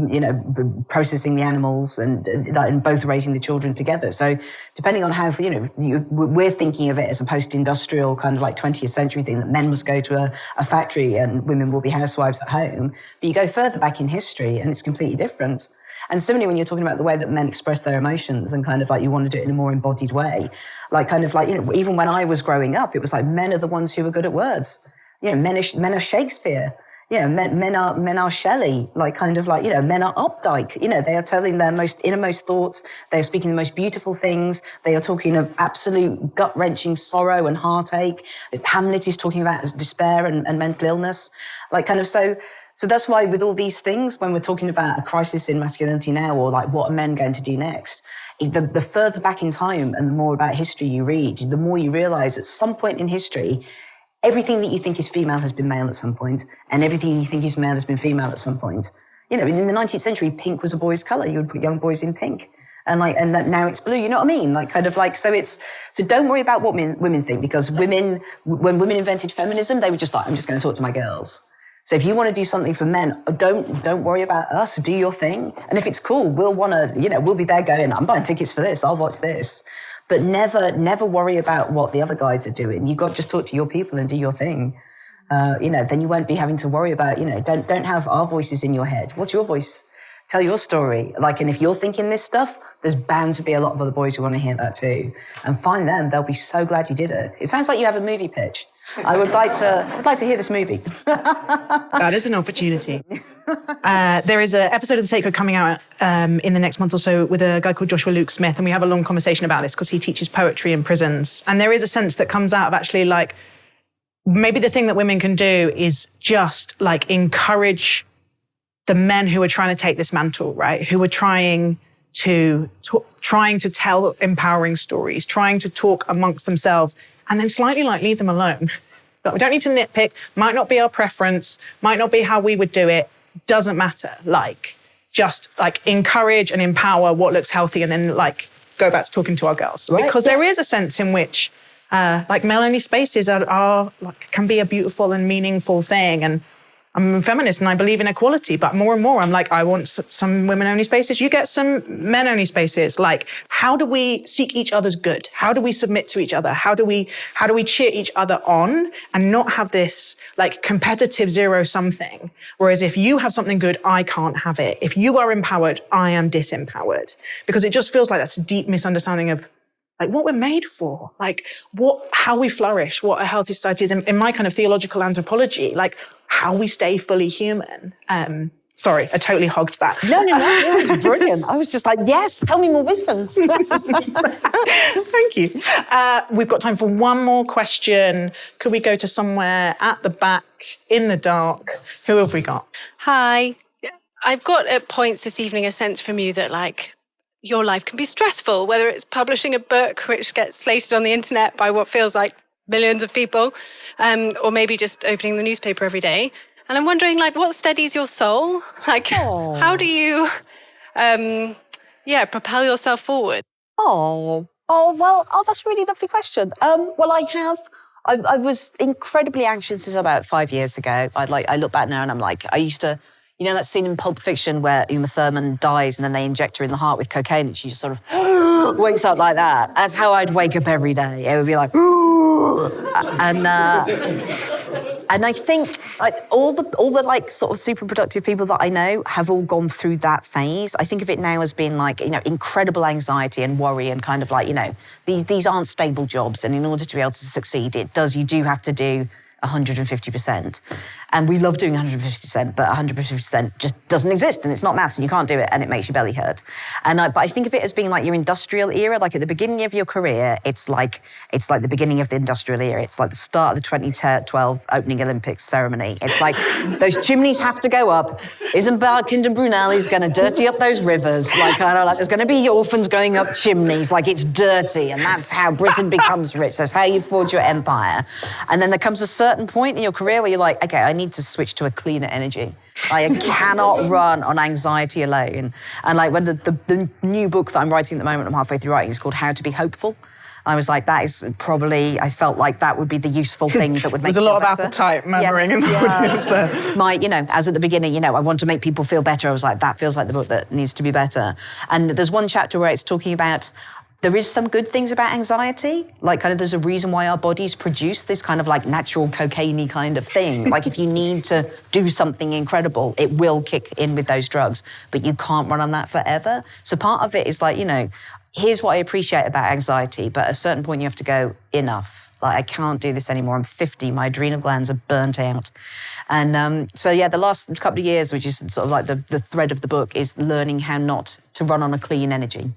processing the animals and both raising the children together. So depending on how, we're thinking of it as a post-industrial kind of 20th century thing, that men must go to a factory and women will be housewives at home. But you go further back in history and it's completely different. And similarly, when you're talking about the way that men express their emotions and you want to do it in a more embodied way, even when I was growing up, it was like men are the ones who are good at words. Men are Shakespeare. Men are Shelley, men are Updike. They are telling their most innermost thoughts. They are speaking the most beautiful things. They are talking of absolute gut-wrenching sorrow and heartache. Hamlet is talking about despair and mental illness. So that's why with all these things, when we're talking about a crisis in masculinity now, or what are men going to do next, the further back in time and the more about history you read, the more you realize at some point in history, everything that you think is female has been male at some point, and everything you think is male has been female at some point. In the 19th century, pink was a boy's colour. You would put young boys in pink. And now it's blue, you know what I mean? So don't worry about what women think, because when women invented feminism, they were just like, I'm just going to talk to my girls. So if you want to do something for men, don't worry about us. Do your thing. And if it's cool, we'll be there going, I'm buying tickets for this. I'll watch this. But never worry about what the other guys are doing. You've got to just talk to your people and do your thing. Then you won't be having to worry about, don't have our voices in your head. What's your voice? Tell your story. And if you're thinking this stuff, there's bound to be a lot of other boys who want to hear that too. And find them. They'll be so glad you did it. It sounds like you have a movie pitch. I would like to hear this movie. That is an opportunity. There is an episode of The Sacred coming out in the next month or so with a guy called Joshua Luke Smith, and we have a long conversation about this because he teaches poetry in prisons. And there is a sense that comes out of actually maybe the thing that women can do is just encourage the men who are trying to take this mantle, right? Who are trying to tell empowering stories, trying to talk amongst themselves, and then slightly leave them alone. But we don't need to nitpick. Might not be our preference. Might not be how we would do it. Doesn't matter. Just encourage and empower what looks healthy, and then go back to talking to our girls. Right? Because there is a sense in which male-only spaces are can be a beautiful and meaningful thing. And I'm a feminist and I believe in equality, but more and more I'm I want some women-only spaces. You get some men-only spaces. How do we seek each other's good? How do we submit to each other? How do we cheer each other on and not have this competitive zero-sum thing? Whereas if you have something good, I can't have it. If you are empowered, I am disempowered. Because it just feels like that's a deep misunderstanding of what we're made for, how we flourish, what a healthy society is. In my kind of theological anthropology, how we stay fully human. Sorry, I totally hogged that. No, it was brilliant. I was just yes, tell me more wisdoms. Thank you. We've got time for one more question. Could we go to somewhere at the back, in the dark? Who have we got? Hi. I've got at points this evening a sense from you that your life can be stressful, whether it's publishing a book which gets slated on the internet by what feels like millions of people, or maybe just opening the newspaper every day. And I'm wondering, like, what steadies your soul? Like, how do you, propel yourself forward? That's a really lovely question. I was incredibly anxious until about 5 years ago. I look back now and I'm like, I used to, you know that scene in Pulp Fiction where Uma Thurman dies and then they inject her in the heart with cocaine and she just sort of wakes up like that. That's how I'd wake up every day. It would be like, and I think all the like sort of super productive people that I know have all gone through that phase. I think of it now as being like, you know, incredible anxiety and worry and kind of like, you know, these aren't stable jobs. And in order to be able to succeed, you do have to do 150%. And we love doing 150%, but 150% just doesn't exist and it's not maths and you can't do it and it makes your belly hurt. But I think of it as being like your industrial era, like at the beginning of your career, it's like the beginning of the industrial era. It's like the start of the 2012 opening Olympics ceremony. It's like those chimneys have to go up. Isambard Kingdom Brunel is going to dirty up those rivers. Like, I know, like there's going to be orphans going up chimneys. Like it's dirty and that's how Britain becomes rich. That's how you forge your empire. And then there comes a certain point in your career where you're like, okay, I need to switch to a cleaner energy. I cannot run on anxiety alone. And like when the new book that I'm writing at the moment, I'm halfway through writing, is called How to Be Hopeful. I was like, that is probably, I felt like that would be the useful thing that would make There's a lot of appetite murmuring in the audience there. As at the beginning, I want to make people feel better. I was like, that feels like the book that needs to be better. And there's one chapter where it's talking about there is some good things about anxiety. Like kind of there's a reason why our bodies produce this kind of like natural cocaine-y kind of thing. Like if you need to do something incredible, it will kick in with those drugs, but you can't run on that forever. So part of it is like, here's what I appreciate about anxiety, but at a certain point you have to go, enough. Like I can't do this anymore. I'm 50, my adrenal glands are burnt out. And the last couple of years, which is sort of like the thread of the book, is learning how not to run on a clean energy.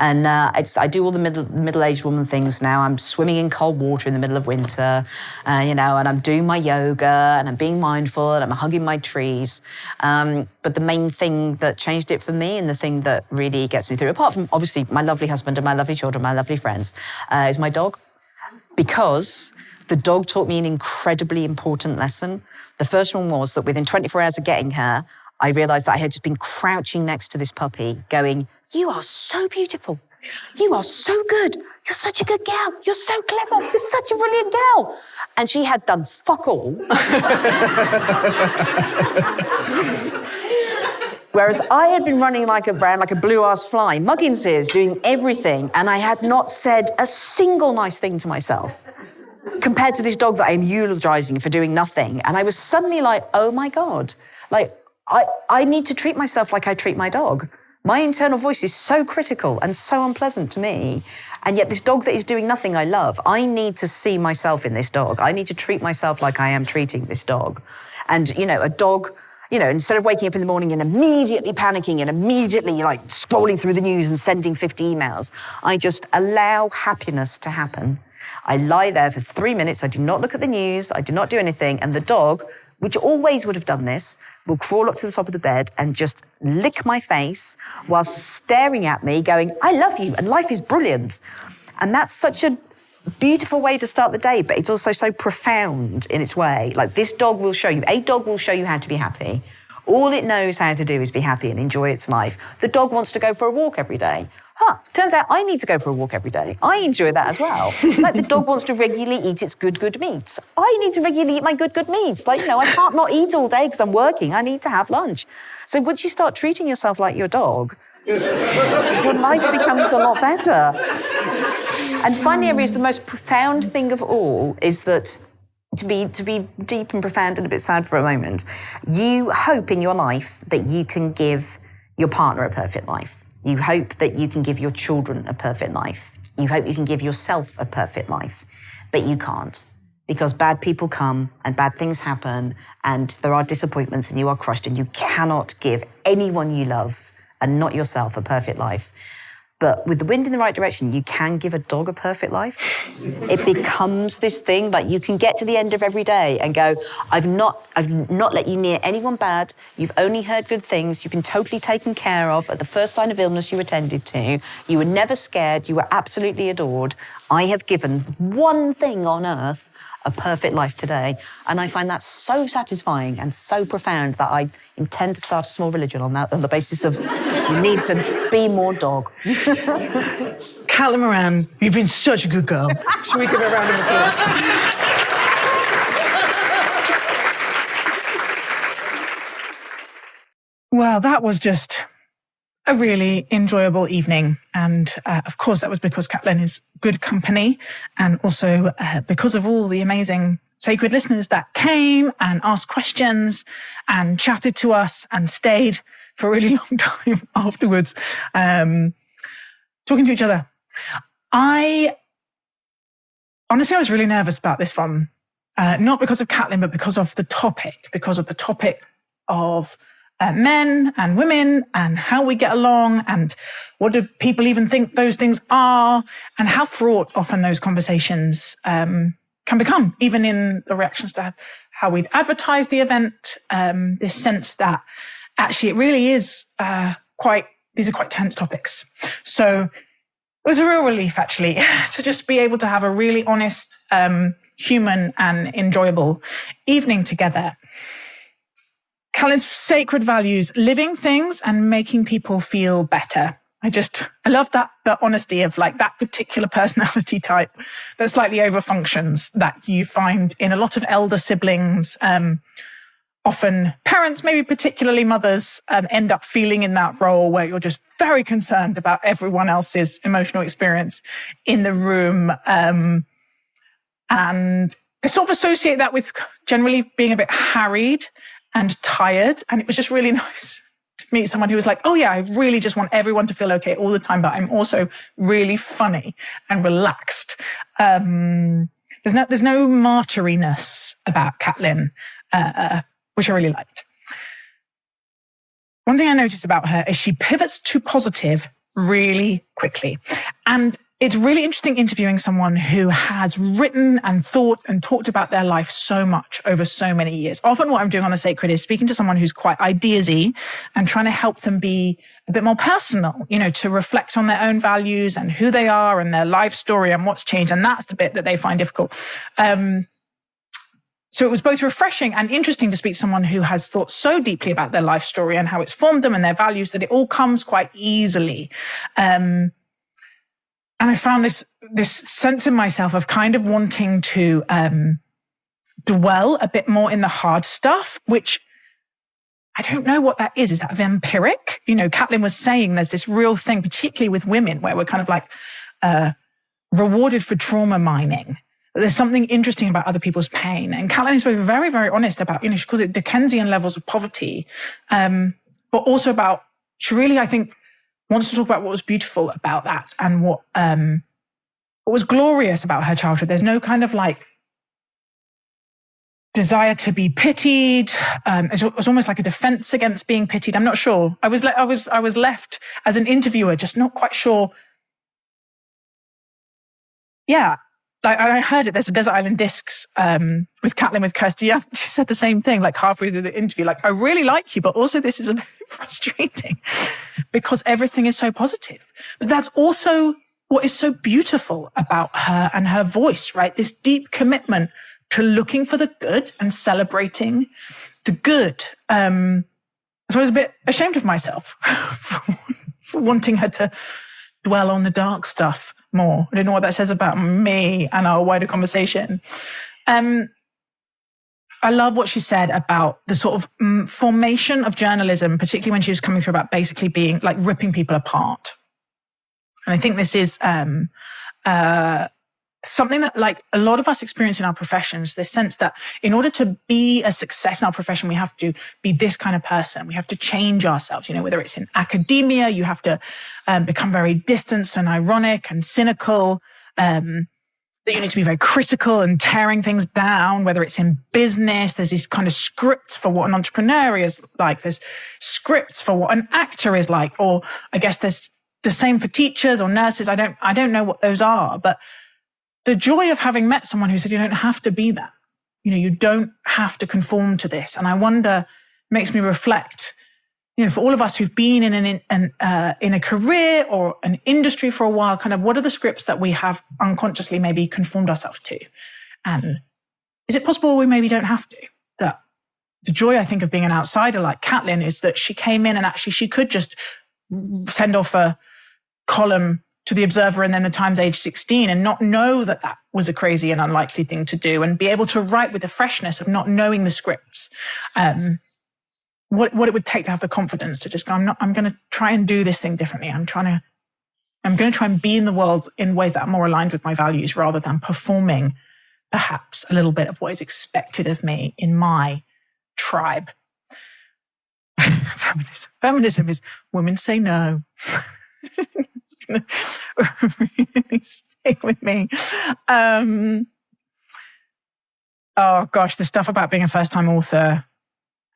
And I do all the middle-aged woman things now. I'm swimming in cold water in the middle of winter, and I'm doing my yoga, and I'm being mindful, and I'm hugging my trees. But the main thing that changed it for me, and the thing that really gets me through, apart from obviously my lovely husband and my lovely children, my lovely friends, is my dog. Because the dog taught me an incredibly important lesson. The first one was that within 24 hours of getting her, I realised that I had just been crouching next to this puppy going, you are so beautiful. You are so good. You're such a good girl. You're so clever. You're such a brilliant girl. And she had done fuck all. Whereas I had been running around like a blue-ass fly, Muggins ears, doing everything, and I had not said a single nice thing to myself compared to this dog that I'm eulogizing for doing nothing. And I was suddenly like, oh my God, like I need to treat myself like I treat my dog. My internal voice is so critical and so unpleasant to me. And yet this dog that is doing nothing I love, I need to see myself in this dog. I need to treat myself like I am treating this dog. And, a dog, instead of waking up in the morning and immediately panicking and immediately like scrolling through the news and sending 50 emails, I just allow happiness to happen. I lie there for 3 minutes. I do not look at the news. I do not do anything. And the dog, which always would have done this, will crawl up to the top of the bed and just lick my face while staring at me going, I love you and life is brilliant. And that's such a beautiful way to start the day, but it's also so profound in its way. Like a dog will show you how to be happy. All it knows how to do is be happy and enjoy its life. The dog wants to go for a walk every day. Turns out I need to go for a walk every day. I enjoy that as well. Like the dog wants to regularly eat its good meats. I need to regularly eat my good meats. Like, I can't not eat all day because I'm working. I need to have lunch. So once you start treating yourself like your dog, your life becomes a lot better. And finally, I realized the most profound thing of all is that to be deep and profound and a bit sad for a moment, you hope in your life that you can give your partner a perfect life. You hope that you can give your children a perfect life. You hope you can give yourself a perfect life, but you can't. Because bad people come and bad things happen and there are disappointments and you are crushed and you cannot give anyone you love and not yourself a perfect life. But with the wind in the right direction, you can give a dog a perfect life. It becomes this thing, like you can get to the end of every day and go, I've not let you near anyone bad. You've only heard good things. You've been totally taken care of. At the first sign of illness, you attended to. You were never scared. You were absolutely adored. I have given one thing on earth a perfect life today. And I find that so satisfying and so profound that I intend to start a small religion on the basis of you need to be more dog. Caitlin Moran, you've been such a good girl. Should we give her a round of applause? Well, that was just a really enjoyable evening. And of course, that was because Caitlin is good company, and also because of all the amazing sacred listeners that came and asked questions and chatted to us and stayed for a really long time afterwards, talking to each other. Honestly, I was really nervous about this one, not because of Caitlin, but because of the topic of men and women and how we get along and what do people even think those things are, and how fraught often those conversations can become, even in the reactions to how we'd advertise the event, this sense that actually it really is these are quite tense topics. So it was a real relief, actually, to just be able to have a really honest, human and enjoyable evening together. Caitlin's sacred values, living things and making people feel better. I love the honesty of like that particular personality type that slightly overfunctions that you find in a lot of elder siblings. Often parents, maybe particularly mothers, end up feeling in that role where you're just very concerned about everyone else's emotional experience in the room. And I sort of associate that with generally being a bit harried and tired. And it was just really nice to meet someone who was like, oh yeah, I really just want everyone to feel okay all the time, but I'm also really funny and relaxed. There's no martyriness about Caitlin, which I really liked. One thing I noticed about her is she pivots to positive really quickly. And it's really interesting interviewing someone who has written and thought and talked about their life so much over so many years. Often what I'm doing on The Sacred is speaking to someone who's quite ideas-y and trying to help them be a bit more personal, to reflect on their own values and who they are and their life story and what's changed. And that's the bit that they find difficult. So it was both refreshing and interesting to speak to someone who has thought so deeply about their life story and how it's formed them and their values that it all comes quite easily. And I found this sense in myself of kind of wanting to dwell a bit more in the hard stuff, which I don't know what that is. Is that vampiric? Caitlin was saying there's this real thing, particularly with women, where we're kind of like rewarded for trauma mining. There's something interesting about other people's pain. And Caitlin is very, very honest about, she calls it Dickensian levels of poverty, but also about, she really, I think, wants to talk about what was beautiful about that and what was glorious about her childhood. There's no kind of like desire to be pitied. It was almost like a defense against being pitied. I'm not sure. I was left as an interviewer, just not quite sure. Yeah. Like I heard it, there's a Desert Island Discs with Caitlin, with Kirsty Young. She said the same thing, like halfway through the interview, like, I really like you, but also this is a bit frustrating because everything is so positive. But that's also what is so beautiful about her and her voice, right? This deep commitment to looking for the good and celebrating the good. So I was a bit ashamed of myself for wanting her to dwell on the dark stuff more. I don't know what that says about me and our wider conversation. I love what she said about the sort of formation of journalism, particularly when she was coming through about basically being like ripping people apart. And I think this is something that like a lot of us experience in our professions, this sense that in order to be a success in our profession, we have to be this kind of person. We have to change ourselves, whether it's in academia, you have to become very distant and ironic and cynical, that you need to be very critical and tearing things down, whether it's in business, there's these kind of scripts for what an entrepreneur is like, there's scripts for what an actor is like, or I guess there's the same for teachers or nurses. I don't know what those are, but the joy of having met someone who said, you don't have to be that. You don't have to conform to this. And I wonder, makes me reflect, for all of us who've been in a career or an industry for a while, kind of what are the scripts that we have unconsciously maybe conformed ourselves to? And is it possible we maybe don't have to? That the joy, I think, of being an outsider like Caitlin is that she came in and actually she could just send off a column to the Observer and then the Times age 16 and not know that that was a crazy and unlikely thing to do, and be able to write with the freshness of not knowing the scripts. What it would take to have the confidence to just go, I'm going to try and do this thing differently. I'm going to try and be in the world in ways that are more aligned with my values rather than performing perhaps a little bit of what is expected of me in my tribe. Feminism is women say no. It's going to really stick with me. Oh gosh, the stuff about being a first-time author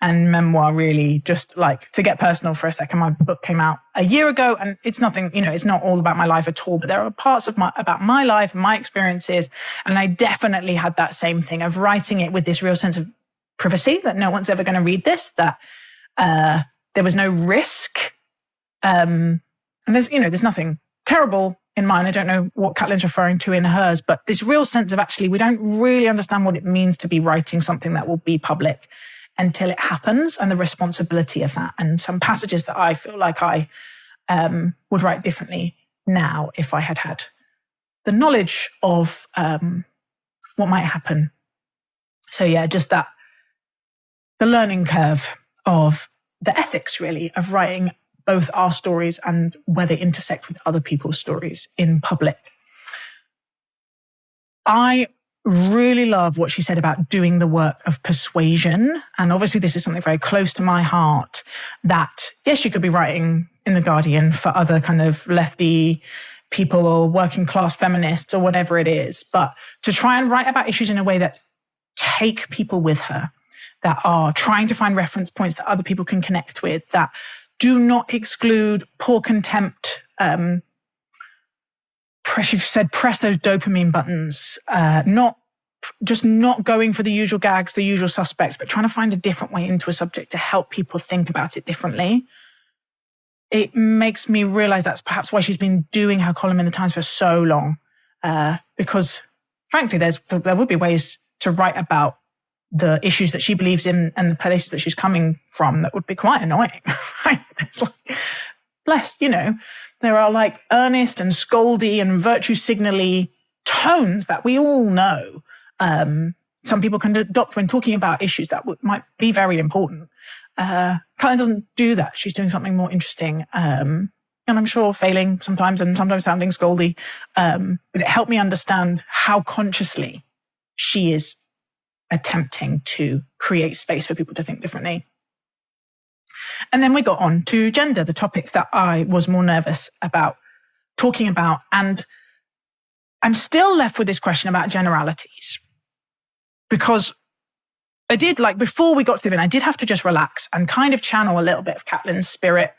and memoir, really, just like, to get personal for a second, my book came out a year ago, and it's nothing, it's not all about my life at all, but there are parts of about my life and my experiences, and I definitely had that same thing of writing it with this real sense of privacy, that no one's ever going to read this, that there was no risk. And there's nothing terrible in mine. I don't know what Caitlin's referring to in hers, but this real sense of actually, we don't really understand what it means to be writing something that will be public until it happens, and the responsibility of that. And some passages that I feel like I would write differently now if I had the knowledge of what might happen. So yeah, just that, the learning curve of the ethics, really, of writing both our stories and where they intersect with other people's stories in public. I really love what she said about doing the work of persuasion. And obviously this is something very close to my heart, that yes, you could be writing in The Guardian for other kind of lefty people or working class feminists or whatever it is, but to try and write about issues in a way that take people with her, that are trying to find reference points that other people can connect with, that do not exclude poor contempt. She said, press those dopamine buttons, not going for the usual gags, the usual suspects, but trying to find a different way into a subject to help people think about it differently. It makes me realize that's perhaps why she's been doing her column in the Times for so long, because frankly, there would be ways to write about the issues that she believes in and the places that she's coming from that would be quite annoying. Right? It's like, blessed, there are like earnest and scoldy and virtue signally tones that we all know. Some people can adopt when talking about issues that might be very important. Caitlin doesn't do that. She's doing something more interesting. And I'm sure failing sometimes and sometimes sounding scoldy. But it helped me understand how consciously she is attempting to create space for people to think differently. And then we got on to gender, the topic that I was more nervous about talking about. And I'm still left with this question about generalities, because I did, before we got to the event, I did have to just relax and kind of channel a little bit of Caitlin's spirit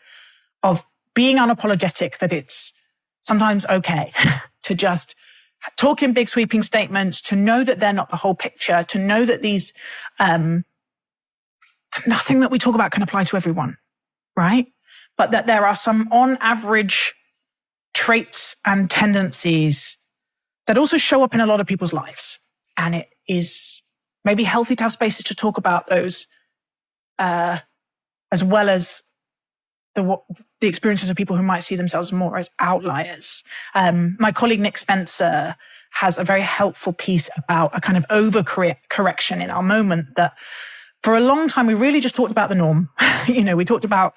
of being unapologetic, that it's sometimes okay to just talk in big sweeping statements, to know that they're not the whole picture, to know that these, nothing that we talk about can apply to everyone, right? But that there are some on average traits and tendencies that also show up in a lot of people's lives. And it is maybe healthy to have spaces to talk about those, as well as the experiences of people who might see themselves more as outliers. My colleague Nick Spencer has a very helpful piece about a kind of overcorrection in our moment, that for a long time we really just talked about the norm. We talked about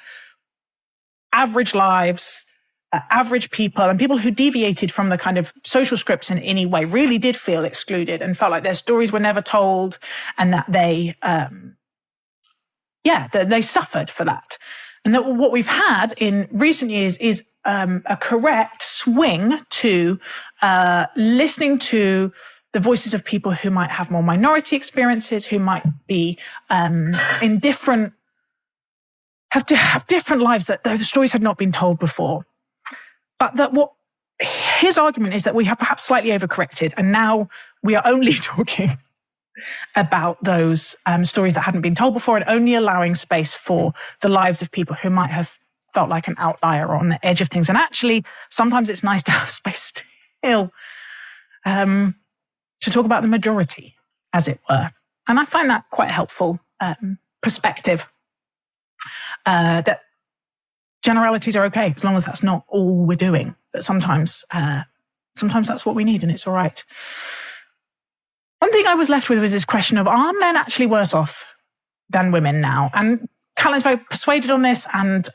average lives, average people, and people who deviated from the kind of social scripts in any way really did feel excluded and felt like their stories were never told, and that they suffered for that. And that what we've had in recent years is a correct swing to listening to the voices of people who might have more minority experiences, who might be in different, have different lives that the stories had not been told before. But that what his argument is that we have perhaps slightly overcorrected, and now we are only talking about those stories that hadn't been told before, and only allowing space for the lives of people who might have felt like an outlier or on the edge of things. And actually, sometimes it's nice to have space still to talk about the majority. as it were. And I find that quite a helpful perspective, that generalities are okay, as long as that's not all we're doing. But sometimes that's what we need, and it's all right. One thing I was left with was this question of, are men actually worse off than women now? And Caitlin's very persuaded on this, and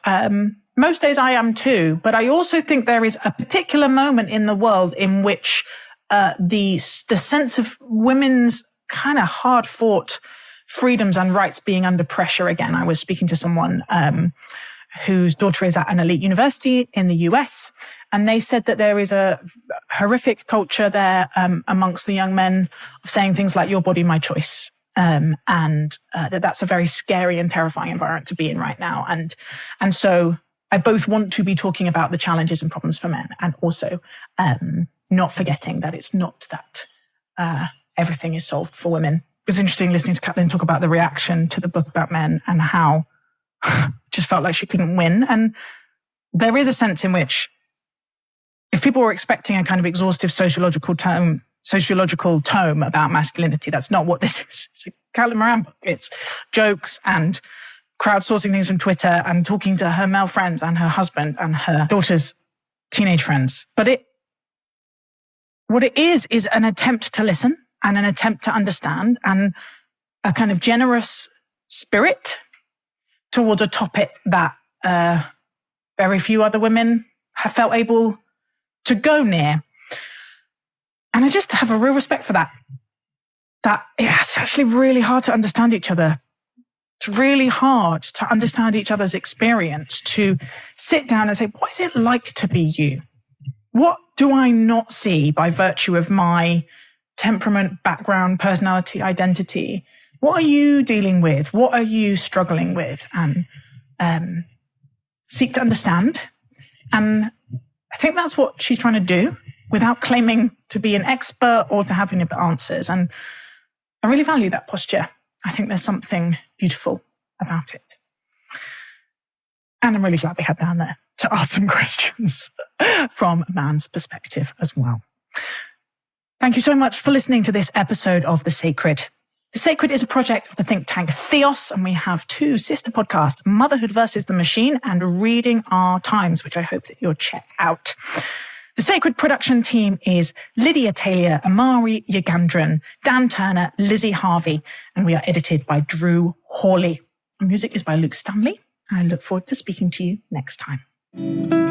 most days I am too. But I also think there is a particular moment in the world in which the sense of women's kind of hard-fought freedoms and rights being under pressure again. I was speaking to someone whose daughter is at an elite university in the US, and they said that there is a horrific culture there amongst the young men of saying things like, your body, my choice. And that's a very scary and terrifying environment to be in right now. And so I both want to be talking about the challenges and problems for men, and also not forgetting that it's not that everything is solved for women. It was interesting listening to Caitlin talk about the reaction to the book about men and how just felt like she couldn't win. And there is a sense in which if people were expecting a kind of exhaustive sociological tome about masculinity, that's not what this is. It's a Caitlin Moran book. It's jokes and crowdsourcing things from Twitter and talking to her male friends and her husband and her daughter's teenage friends. But what it is an attempt to listen and an attempt to understand, and a kind of generous spirit towards a topic that very few other women have felt able to go near. And I just have a real respect for that. That it's actually really hard to understand each other. It's really hard to understand each other's experience, to sit down and say, what is it like to be you? What do I not see by virtue of my temperament, background, personality, identity? What are you dealing with? What are you struggling with? And seek to understand. And I think that's what she's trying to do without claiming to be an expert or to have any answers. And I really value that posture. I think there's something beautiful about it. And I'm really glad we had Dan there to ask some questions from a man's perspective as well. Thank you so much for listening to this episode of The Sacred. The Sacred is a project of the think tank Theos, and we have two sister podcasts, Motherhood versus the Machine and Reading Our Times, which I hope that you'll check out. The Sacred production team is Lydia Taylor, Amari Yagandran, Dan Turner, Lizzie Harvey, and we are edited by Drew Hawley. The music is by Luke Stanley, and I look forward to speaking to you next time.